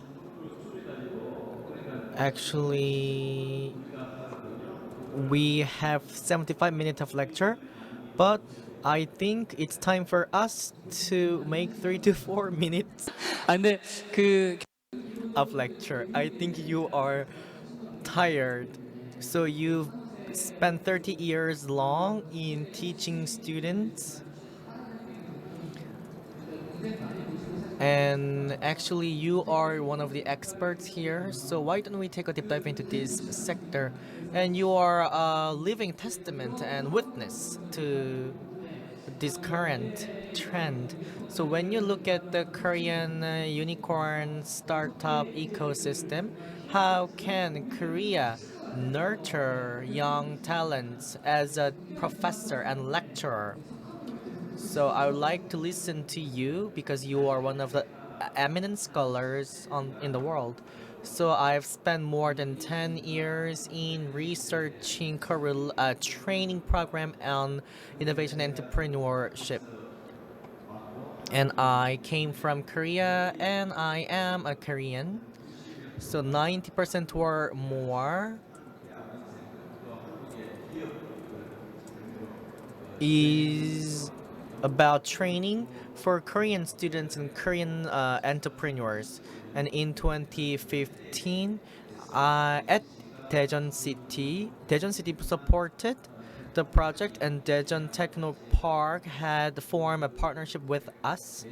actually, we have 75 minutes of lecture, but I think it's time for us to make 3 to 4 minutes 아 근데 그 of lecture. I think you are tired. So you've spent 30 years long in teaching students. And actually, you are one of the experts here. So why don't we take a deep dive into this sector? And you are a living testament and witness to this current trend. So when you look at the Korean unicorn startup ecosystem, how can Korea nurture young talents as a professor and lecturer? So I would like to listen to you because you are one of the eminent scholars in the world. So I've spent more than 10 years in researching a training program on innovation entrepreneurship. And I came from Korea and I am a Korean. So 90% or more is about training for Korean students and Korean entrepreneurs. And in 2015, at Daejeon City supported the project, and Daejeon Techno Park had formed a partnership with us.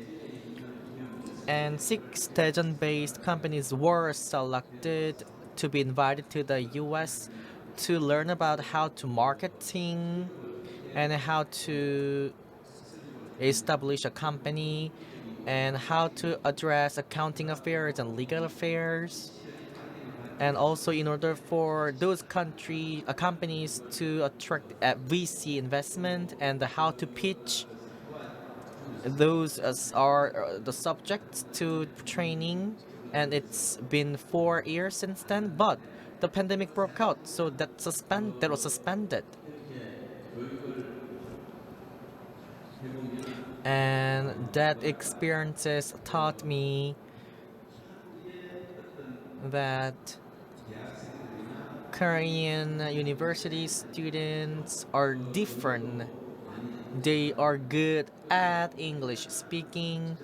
And 6 Daejeon-based companies were selected to be invited to the US to learn about how to marketing and how to establish a company and how to address accounting affairs and legal affairs, and also in order for those companies to attract VC investment and how to pitch those are the subjects to training. And it's been 4 years since then, but the pandemic broke out, so that was suspended. And that experiences taught me that Korean university students are different. They are good at English speaking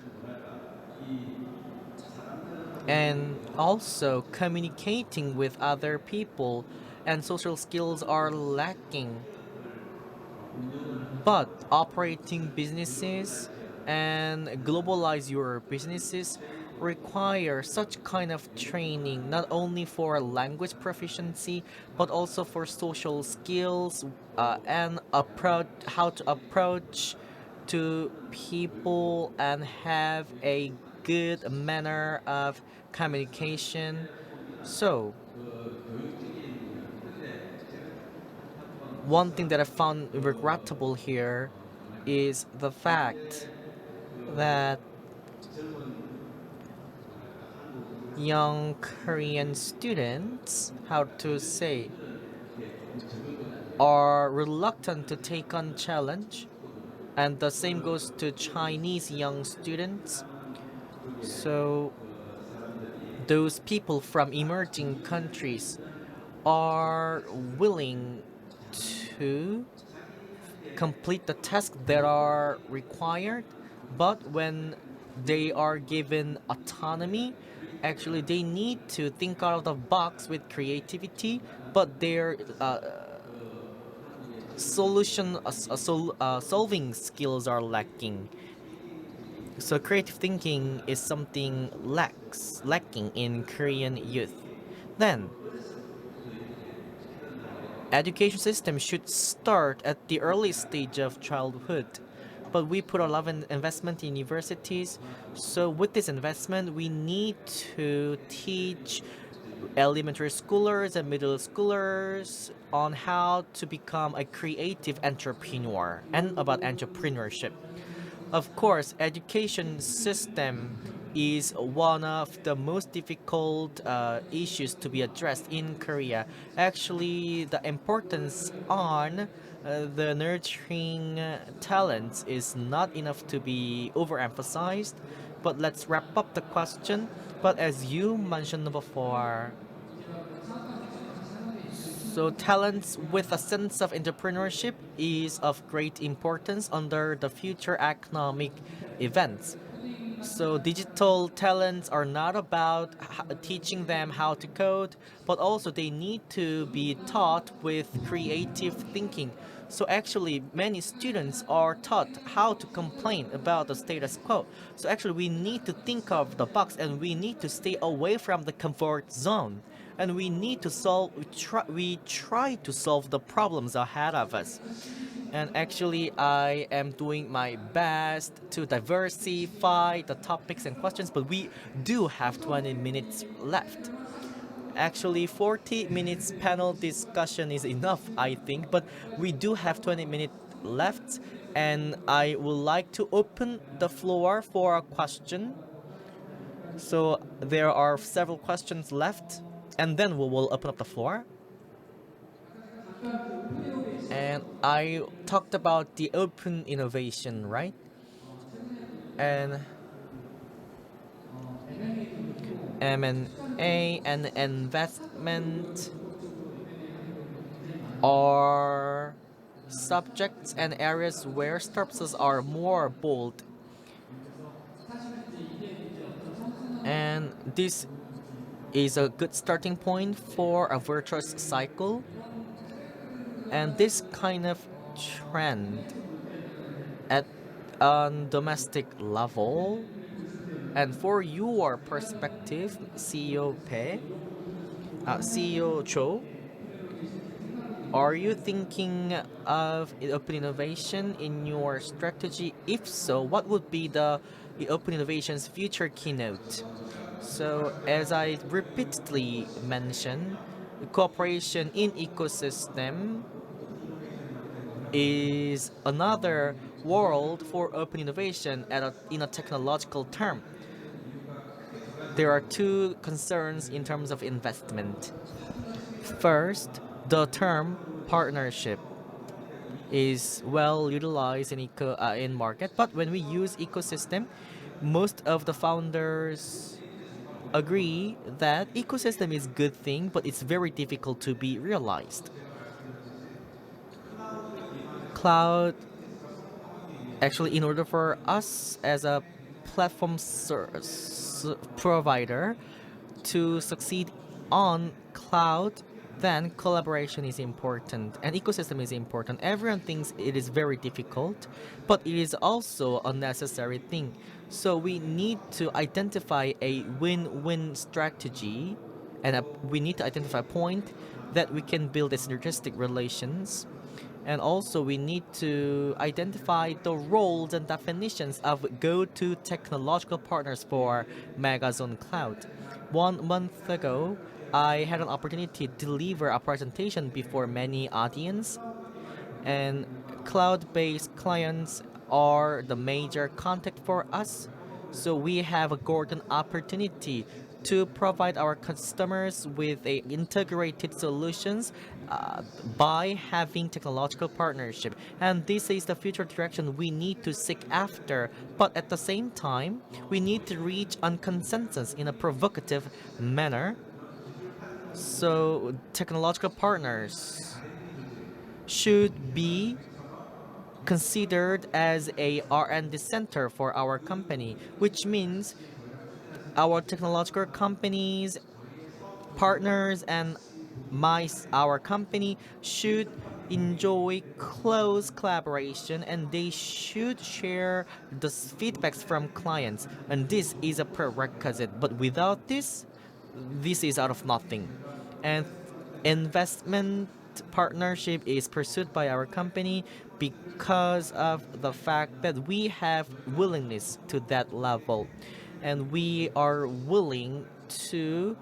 and also communicating with other people, and social skills are lacking. But operating businesses and globalize your businesses require such kind of training, not only for language proficiency but also for social skills, and approach how to approach to people and have a good manner of communication. So one thing that I found regrettable here is the fact that young Korean students, how to say, are reluctant to take on challenge, and the same goes to Chinese young students. So those people from emerging countries are willing to complete the tasks that are required, but when they are given autonomy, actually they need to think out of the box with creativity, but their solving skills are lacking. So creative thinking is something lacking in Korean youth. Then education system should start at the early stage of childhood, but we put a lot of investment in universities. So with this investment, we need to teach elementary schoolers and middle schoolers on how to become a creative entrepreneur and about entrepreneurship. Of course, education system is one of the most difficult issues to be addressed in Korea. Actually, the importance on the nurturing talents is not enough to be overemphasized. But let's wrap up the question. But as you mentioned before, so talents with a sense of entrepreneurship is of great importance under the future economic events. So digital talents are not about teaching them how to code, but also they need to be taught with creative thinking. So actually, many students are taught how to complain about the status quo. So actually, we need to think of the box and we need to stay away from the comfort zone. And we need to we try to solve the problems ahead of us. And actually, I am doing my best to diversify the topics and questions, but we do have 20 minutes left. Actually, 40 minutes panel discussion is enough, I think, but we do have 20 minutes left, and I would like to open the floor for a question. So there are several questions left, and then we will open up the floor. And I talked about the open innovation, right? And M&A and investment are subjects and areas where startups are more bold. And this is a good starting point for a virtuous cycle. And this kind of trend at on domestic level, and for your perspective, CEO CEO Cho, are you thinking of open innovation in your strategy? If so, what would be the open innovation's future keynote? So, as I repeatedly mentioned, cooperation in ecosystem is another world for open innovation in a technological term. There are two concerns in terms of investment. First, the term partnership. is well utilized in market. But when we use ecosystem, most of the founders agree that ecosystem is good thing, but it's very difficult to be realized. Cloud, actually, in order for us as a platform provider to succeed on cloud, then collaboration is important and ecosystem is important. Everyone thinks it is very difficult, but it is also a necessary thing. So we need to identify a win-win strategy, and we need to identify a point that we can build a synergistic relations. And also we need to identify the roles and definitions of go-to technological partners for Megazone Cloud. 1 month ago, I had an opportunity to deliver a presentation before many audience, and cloud-based clients are the major contact for us. So we have a golden opportunity to provide our customers with a integrated solutions by having technological partnership. And this is the future direction we need to seek after. But at the same time, we need to reach a consensus in a provocative manner. So technological partners should be considered as a R&D center for our company, which means our technological companies, partners, and our company should enjoy close collaboration, and they should share the feedbacks from clients, and this is a prerequisite. But without this is out of nothing. And investment partnership is pursued by our company because of the fact that we have willingness to that level, and we are willing to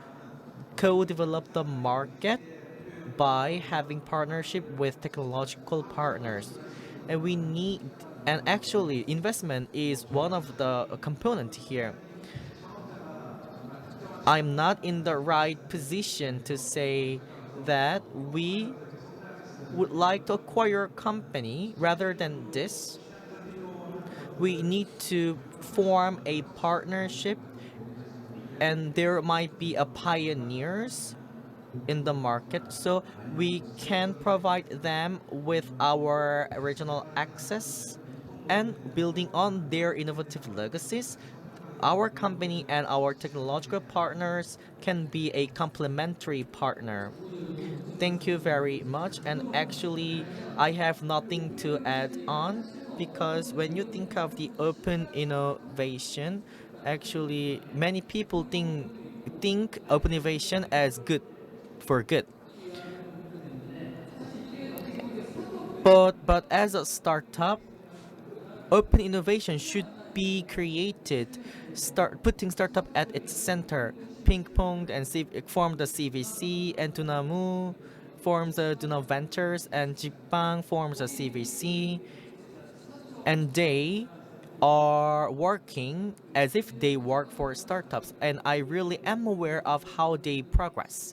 co-develop the market by having partnership with technological partners. And we need, and actually investment is one of the component here. I'm not in the right position to say that we would like to acquire a company. Rather than this, we need to form a partnership, and there might be a pioneers in the market, so we can provide them with our original access, and building on their innovative legacies, our company and our technological partners can be a complementary partner. Thank you very much. And actually, I have nothing to add on, because when you think of the open innovation, actually many people think open innovation as good for good. But as a startup, open innovation should be created, start putting startup at its center. Ping Pong and form the CVC, and Dunamu forms the Duna Ventures, and Jipang forms a CVC, and they are working as if they work for startups, and I really am aware of how they progress.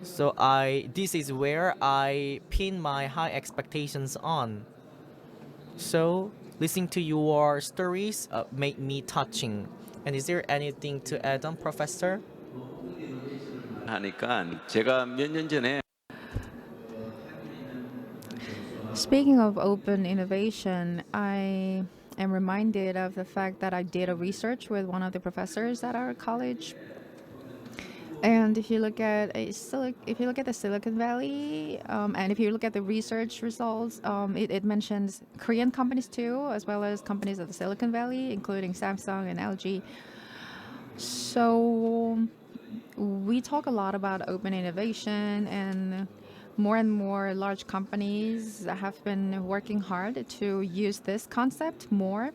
So this is where I pin my high expectations on. So listening to your stories made me touching. And is there anything to add on, Professor? 하니까 제가 몇 년 전에 Speaking of open innovation, I am reminded of the fact that I did a research with one of the professors at our college. And if you look at if you look at the Silicon Valley, and if you look at the research results, it mentions Korean companies too, as well as companies of the Silicon Valley, including Samsung and LG. So we talk a lot about open innovation, and more large companies have been working hard to use this concept more.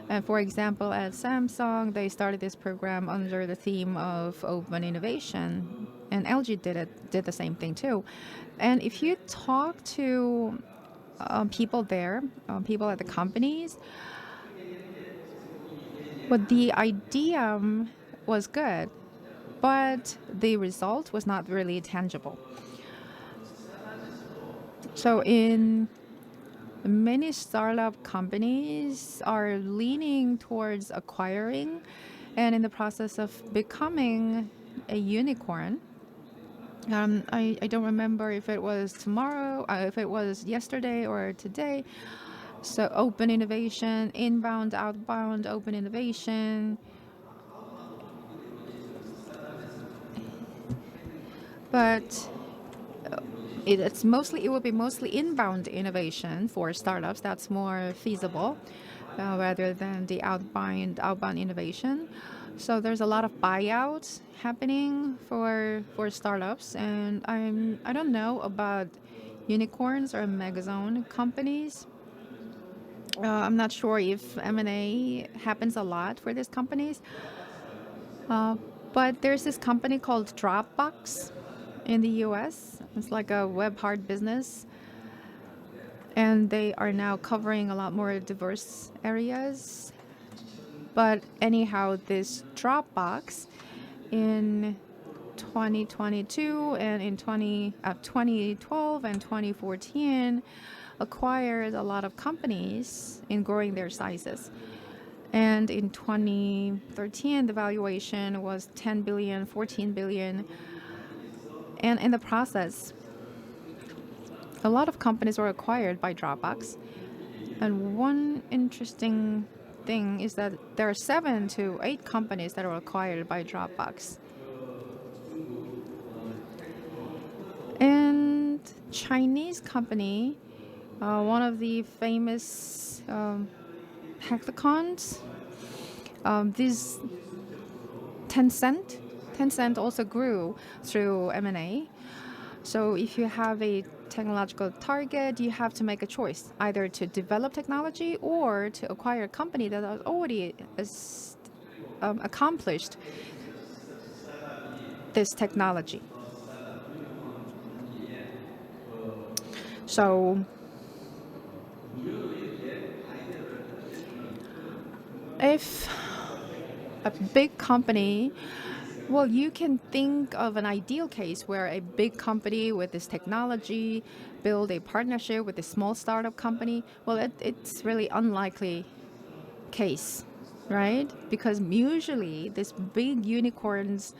And for example, at Samsung, they started this program under the theme of open innovation, and LG did the same thing too. And if you talk to people there, people at the companies, but the idea was good, but the result was not really tangible. So in many startup companies are leaning towards acquiring and in the process of becoming a unicorn. I don't remember if it was tomorrow, if it was yesterday or today. So open innovation, inbound, outbound, open innovation. But it will be mostly inbound innovation for startups. That's more feasible rather than the outbound innovation. So there's a lot of buyouts happening for startups, and I don't know about unicorns or Megazone companies. I'm not sure if M&A happens a lot for these companies. But there's this company called Dropbox in the US. It's like a web hard business. And they are now covering a lot more diverse areas. But anyhow, this Dropbox in 2022 and in 2012 and 2014 acquired a lot of companies in growing their sizes. And in 2013, the valuation was 10 billion, 14 billion. And in the process, a lot of companies were acquired by Dropbox. And one interesting thing is that there are 7 to 8 companies that were acquired by Dropbox. And Chinese company, one of the famous hackathons, this Tencent also grew through M&A. So if you have a technological target, you have to make a choice, either to develop technology or to acquire a company that has already accomplished this technology. So if a big company, well, you can think of an ideal case where a big company with this technology build a partnership with a small startup company. Well, it's really unlikely case, right? Because usually these big unicorns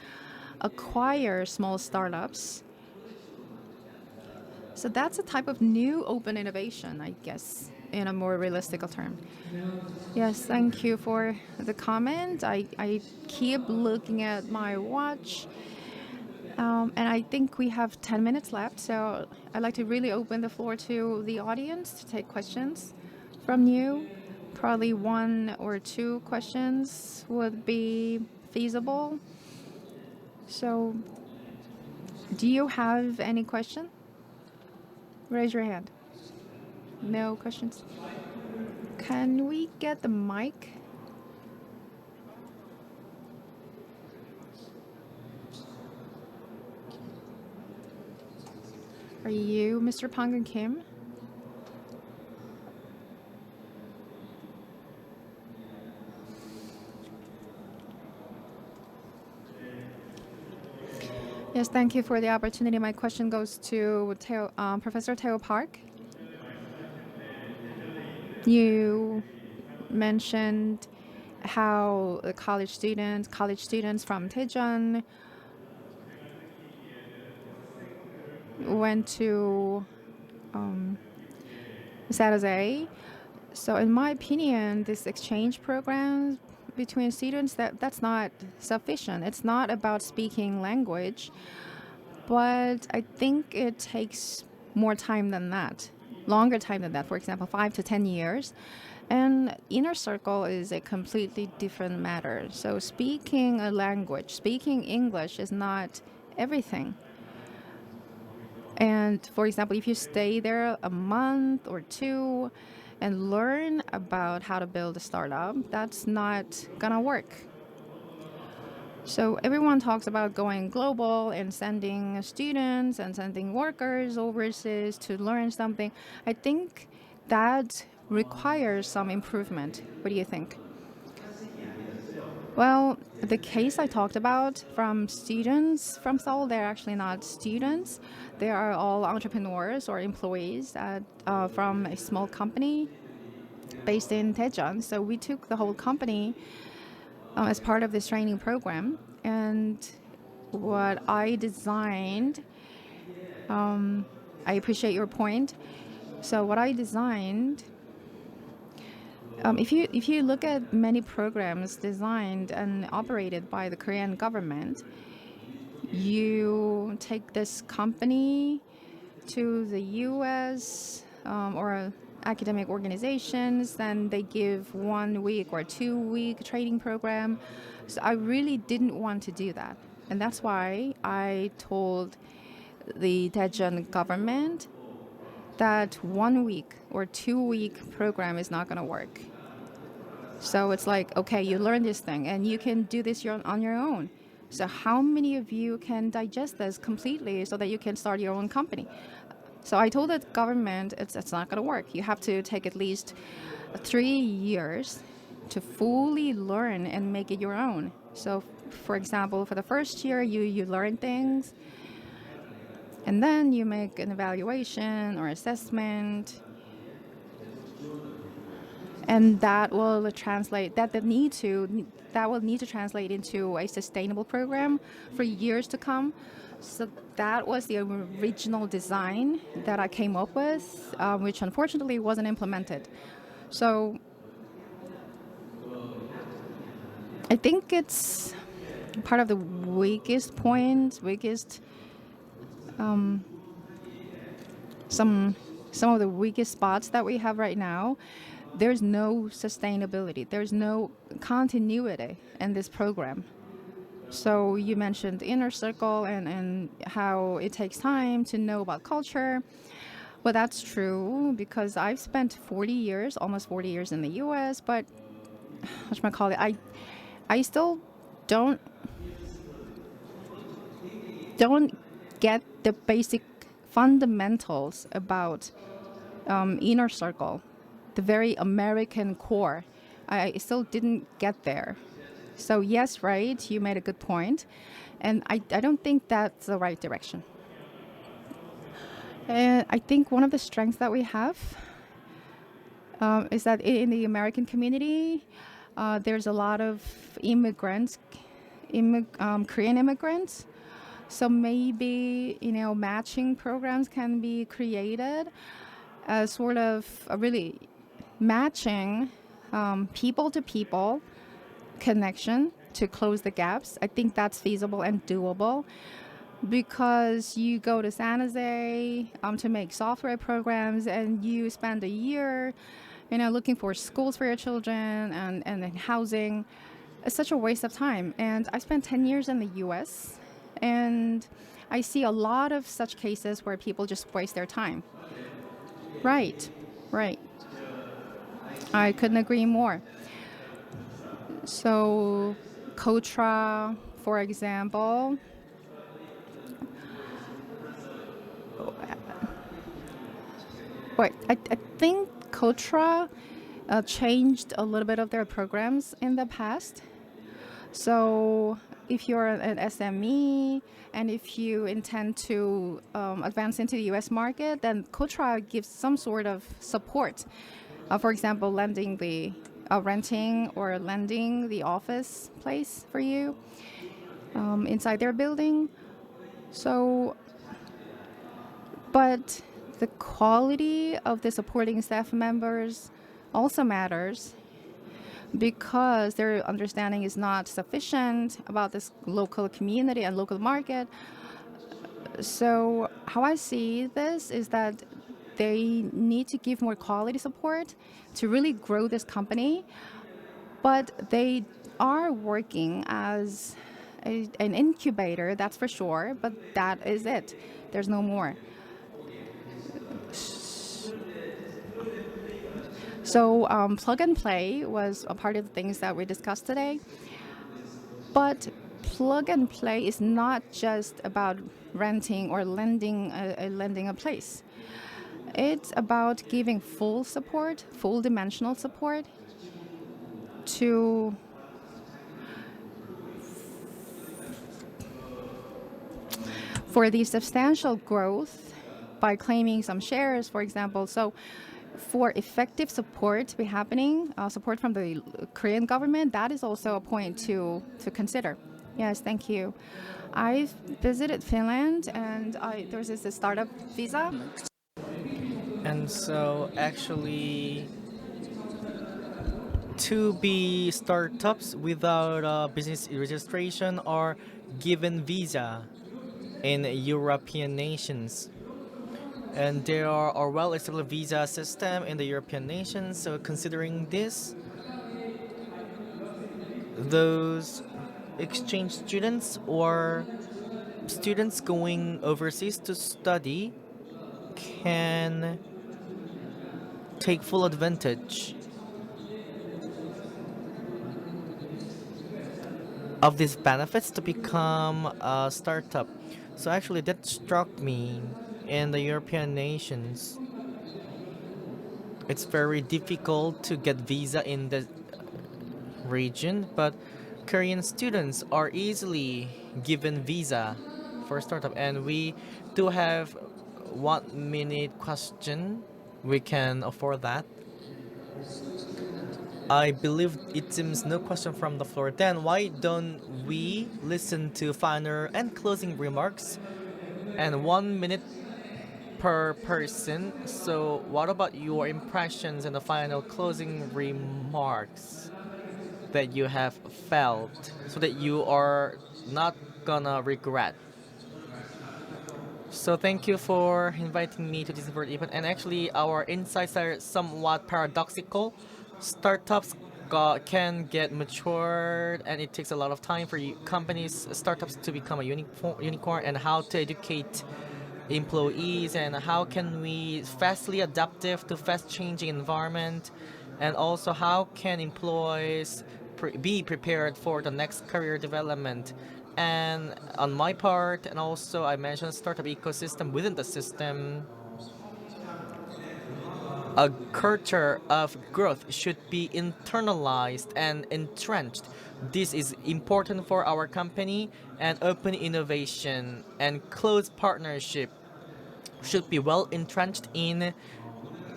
acquire small startups. So that's a type of new open innovation, I guess, in a more realistic term. Yes, thank you for the comment. I keep looking at my watch. And I think we have 10 minutes left, so I'd like to really open the floor to the audience to take questions from you. Probably 1 or 2 questions would be feasible. So, do you have any question? Raise your hand. No questions? Can we get the mic? Are you Mr. Pang and Kim? Yes, thank you for the opportunity. My question goes to Professor Taeho Park. You mentioned how the college students from Daejeon went to San Jose. So in my opinion, this exchange program between students, that's not sufficient. It's not about speaking language, but I think it takes more time than that, longer time than that, for example, 5 to 10 years. And inner circle is a completely different matter. So speaking a language, speaking English is not everything. And for example, if you stay there a month or 2 and learn about how to build a startup, that's not gonna work. So everyone talks about going global and sending students and sending workers overseas to learn something. I think that requires some improvement. What do you think? Well, the case I talked about from students from Seoul, they're actually not students. They are all entrepreneurs or employees from a small company based in Daejeon. So we took the whole company as part of this training program. And what I designed, I appreciate your point. So what I designed, if you look at many programs designed and operated by the Korean government, you take this company to the U.S. Or academic organizations, then they give 1 week or 2 week training program. So I really didn't want to do that, and that's why I told the Daejeon government that 1 week or 2 week program is not going to work. So it's like, okay, you learn this thing and you can do this on your own. So how many of you can digest this completely so that you can start your own company? So I told the government it's not going to work. You have to take at least 3 years to fully learn and make it your own. So for example, for the first year, you learn things, and then you make an evaluation or assessment, and that will translate that will need to translate into a sustainable program for years to come. So that was the original design that I came up with, which unfortunately wasn't implemented. So I think it's part of the weakest point, some of the weakest spots that we have right now. There's no sustainability. There's no continuity in this program. So you mentioned inner circle and how it takes time to know about culture. Well, that's true because I've spent 40 years, almost 40 years in the U.S., but I still don't get the basic fundamentals about inner circle, the very American core. I still didn't get there. So yes, right, you made a good point. And I don't think that's the right direction. And I think one of the strengths that we have is that in the American community, there's a lot of immigrants, Korean immigrants. So maybe, matching programs can be created as sort of really matching people to people connection to close the gaps. I think that's feasible and doable because you go to San Jose to make software programs and you spend a year, looking for schools for your children and then housing. It's such a waste of time. And I spent 10 years in the US and I see a lot of such cases where people just waste their time. Right. I couldn't agree more. So, Kotra, for example, I think Kotra changed a little bit of their programs in the past. So, if you're an SME and if you intend to advance into the US market, then Kotra gives some sort of support. For example, renting or lending the office place for you inside their building. So, but the quality of the supporting staff members also matters because their understanding is not sufficient about this local community and local market. So how I see this is that they need to give more quality support to really grow this company, but they are working as an incubator, that's for sure, but that is it. There's no more. So plug and play was a part of the things that we discussed today. But plug and play is not just about renting or lending a place. It's about giving full support, full dimensional support to for the substantial growth by claiming some shares, for example. So for effective support to be happening, support from the Korean government, that is also a point to consider. Yes, thank you. I've visited Finland, and there's this startup visa. And so actually, to be startups without a business registration are given visa in European nations. And there are a well-established visa system in the European nations. So considering this, those exchange students or students going overseas to study can take full advantage of these benefits to become a startup. So actually that struck me in the European nations. It's very difficult to get visa in the region, but Korean students are easily given visa for startup. And we do have 1 minute question. We can afford that. I believe it seems no question from the floor. Then why don't we listen to final and closing remarks and 1 minute per person? So what about your impressions and the final closing remarks that you have felt so that you are not gonna regret? So thank you for inviting me to this important event. And actually, our insights are somewhat paradoxical. Startups can get matured, and it takes a lot of time for companies, startups to become a unicorn, and how to educate employees, and how can we fastly adaptive to fast changing environment, and also how can employees be prepared for the next career development. And on my part, and also I mentioned startup ecosystem within the system, a culture of growth should be internalized and entrenched. This is important for our company, and open innovation and close partnership should be well entrenched in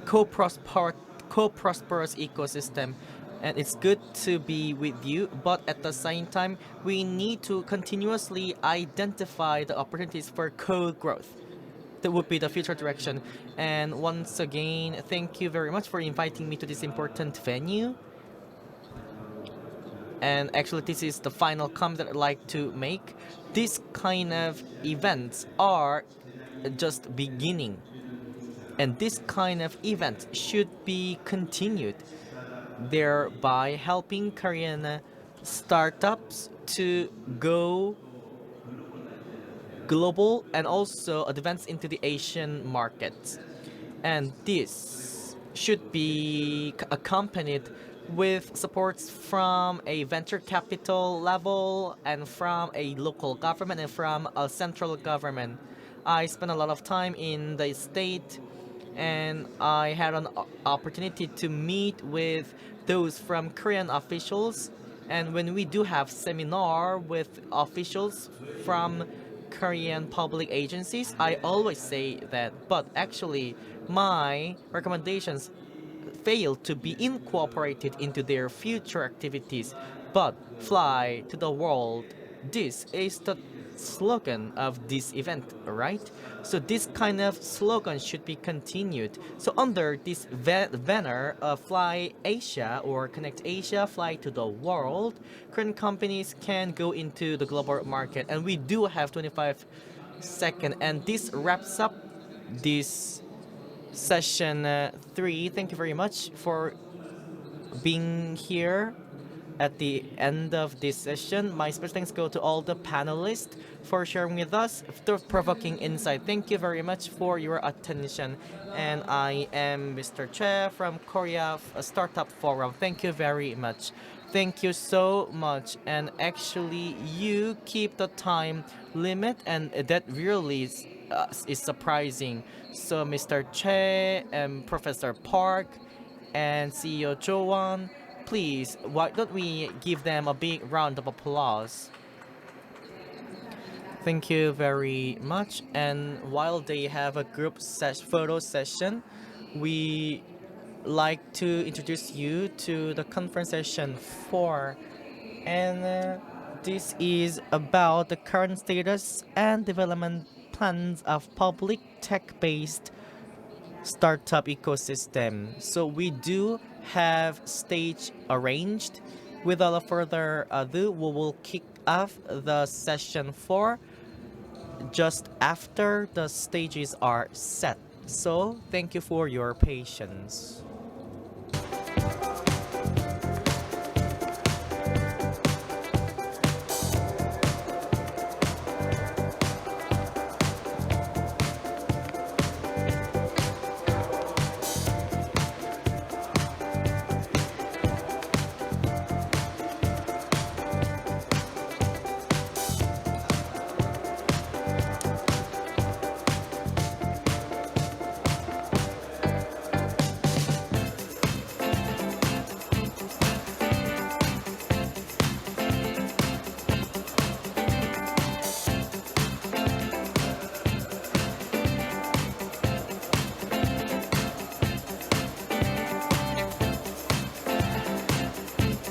co-prosperous ecosystem. And it's good to be with you, but at the same time we need to continuously identify the opportunities for co-growth. That would be the future direction. And once again, thank you very much for inviting me to this important venue. And actually, this is the final comment that I'd like to make. This kind of events are just beginning, and this kind of event should be continued, thereby helping Korean startups to go global and also advance into the Asian markets. And this should be accompanied with supports from a venture capital level, and from a local government, and from a central government. I spent a lot of time in the state, and I had an opportunity to meet with those from Korean officials. And when we do have seminar with officials from Korean public agencies, I always say that, but actually my recommendations fail to be incorporated into their future activities, but fly to the world. This is the slogan of this event, right? So this kind of slogan should be continued. So under this banner of Fly Asia or Connect Asia, Fly to the World, Korean companies can go into the global market. And we do have 25 seconds, and this wraps up this session 3. Thank you very much for being here at the end of this session. My special thanks go to all the panelists for sharing with us thought-provoking insight. Thank you very much for your attention. And I am Mr. Choi from Korea Startup Forum. Thank you very much. Thank you so much. And actually, you keep the time limit, and that really is surprising. So Mr. Choi and Professor Park and CEO Joan, please, why don't we give them a big round of applause? Thank you very much. And while they have a group photo session, we like to introduce you to the conference session 4. And this is about the current status and development plans of public tech-based startup ecosystem. So we do have stage arranged. Without further ado, we will kick off the session 4 just after the stages are set. So thank you for your patience.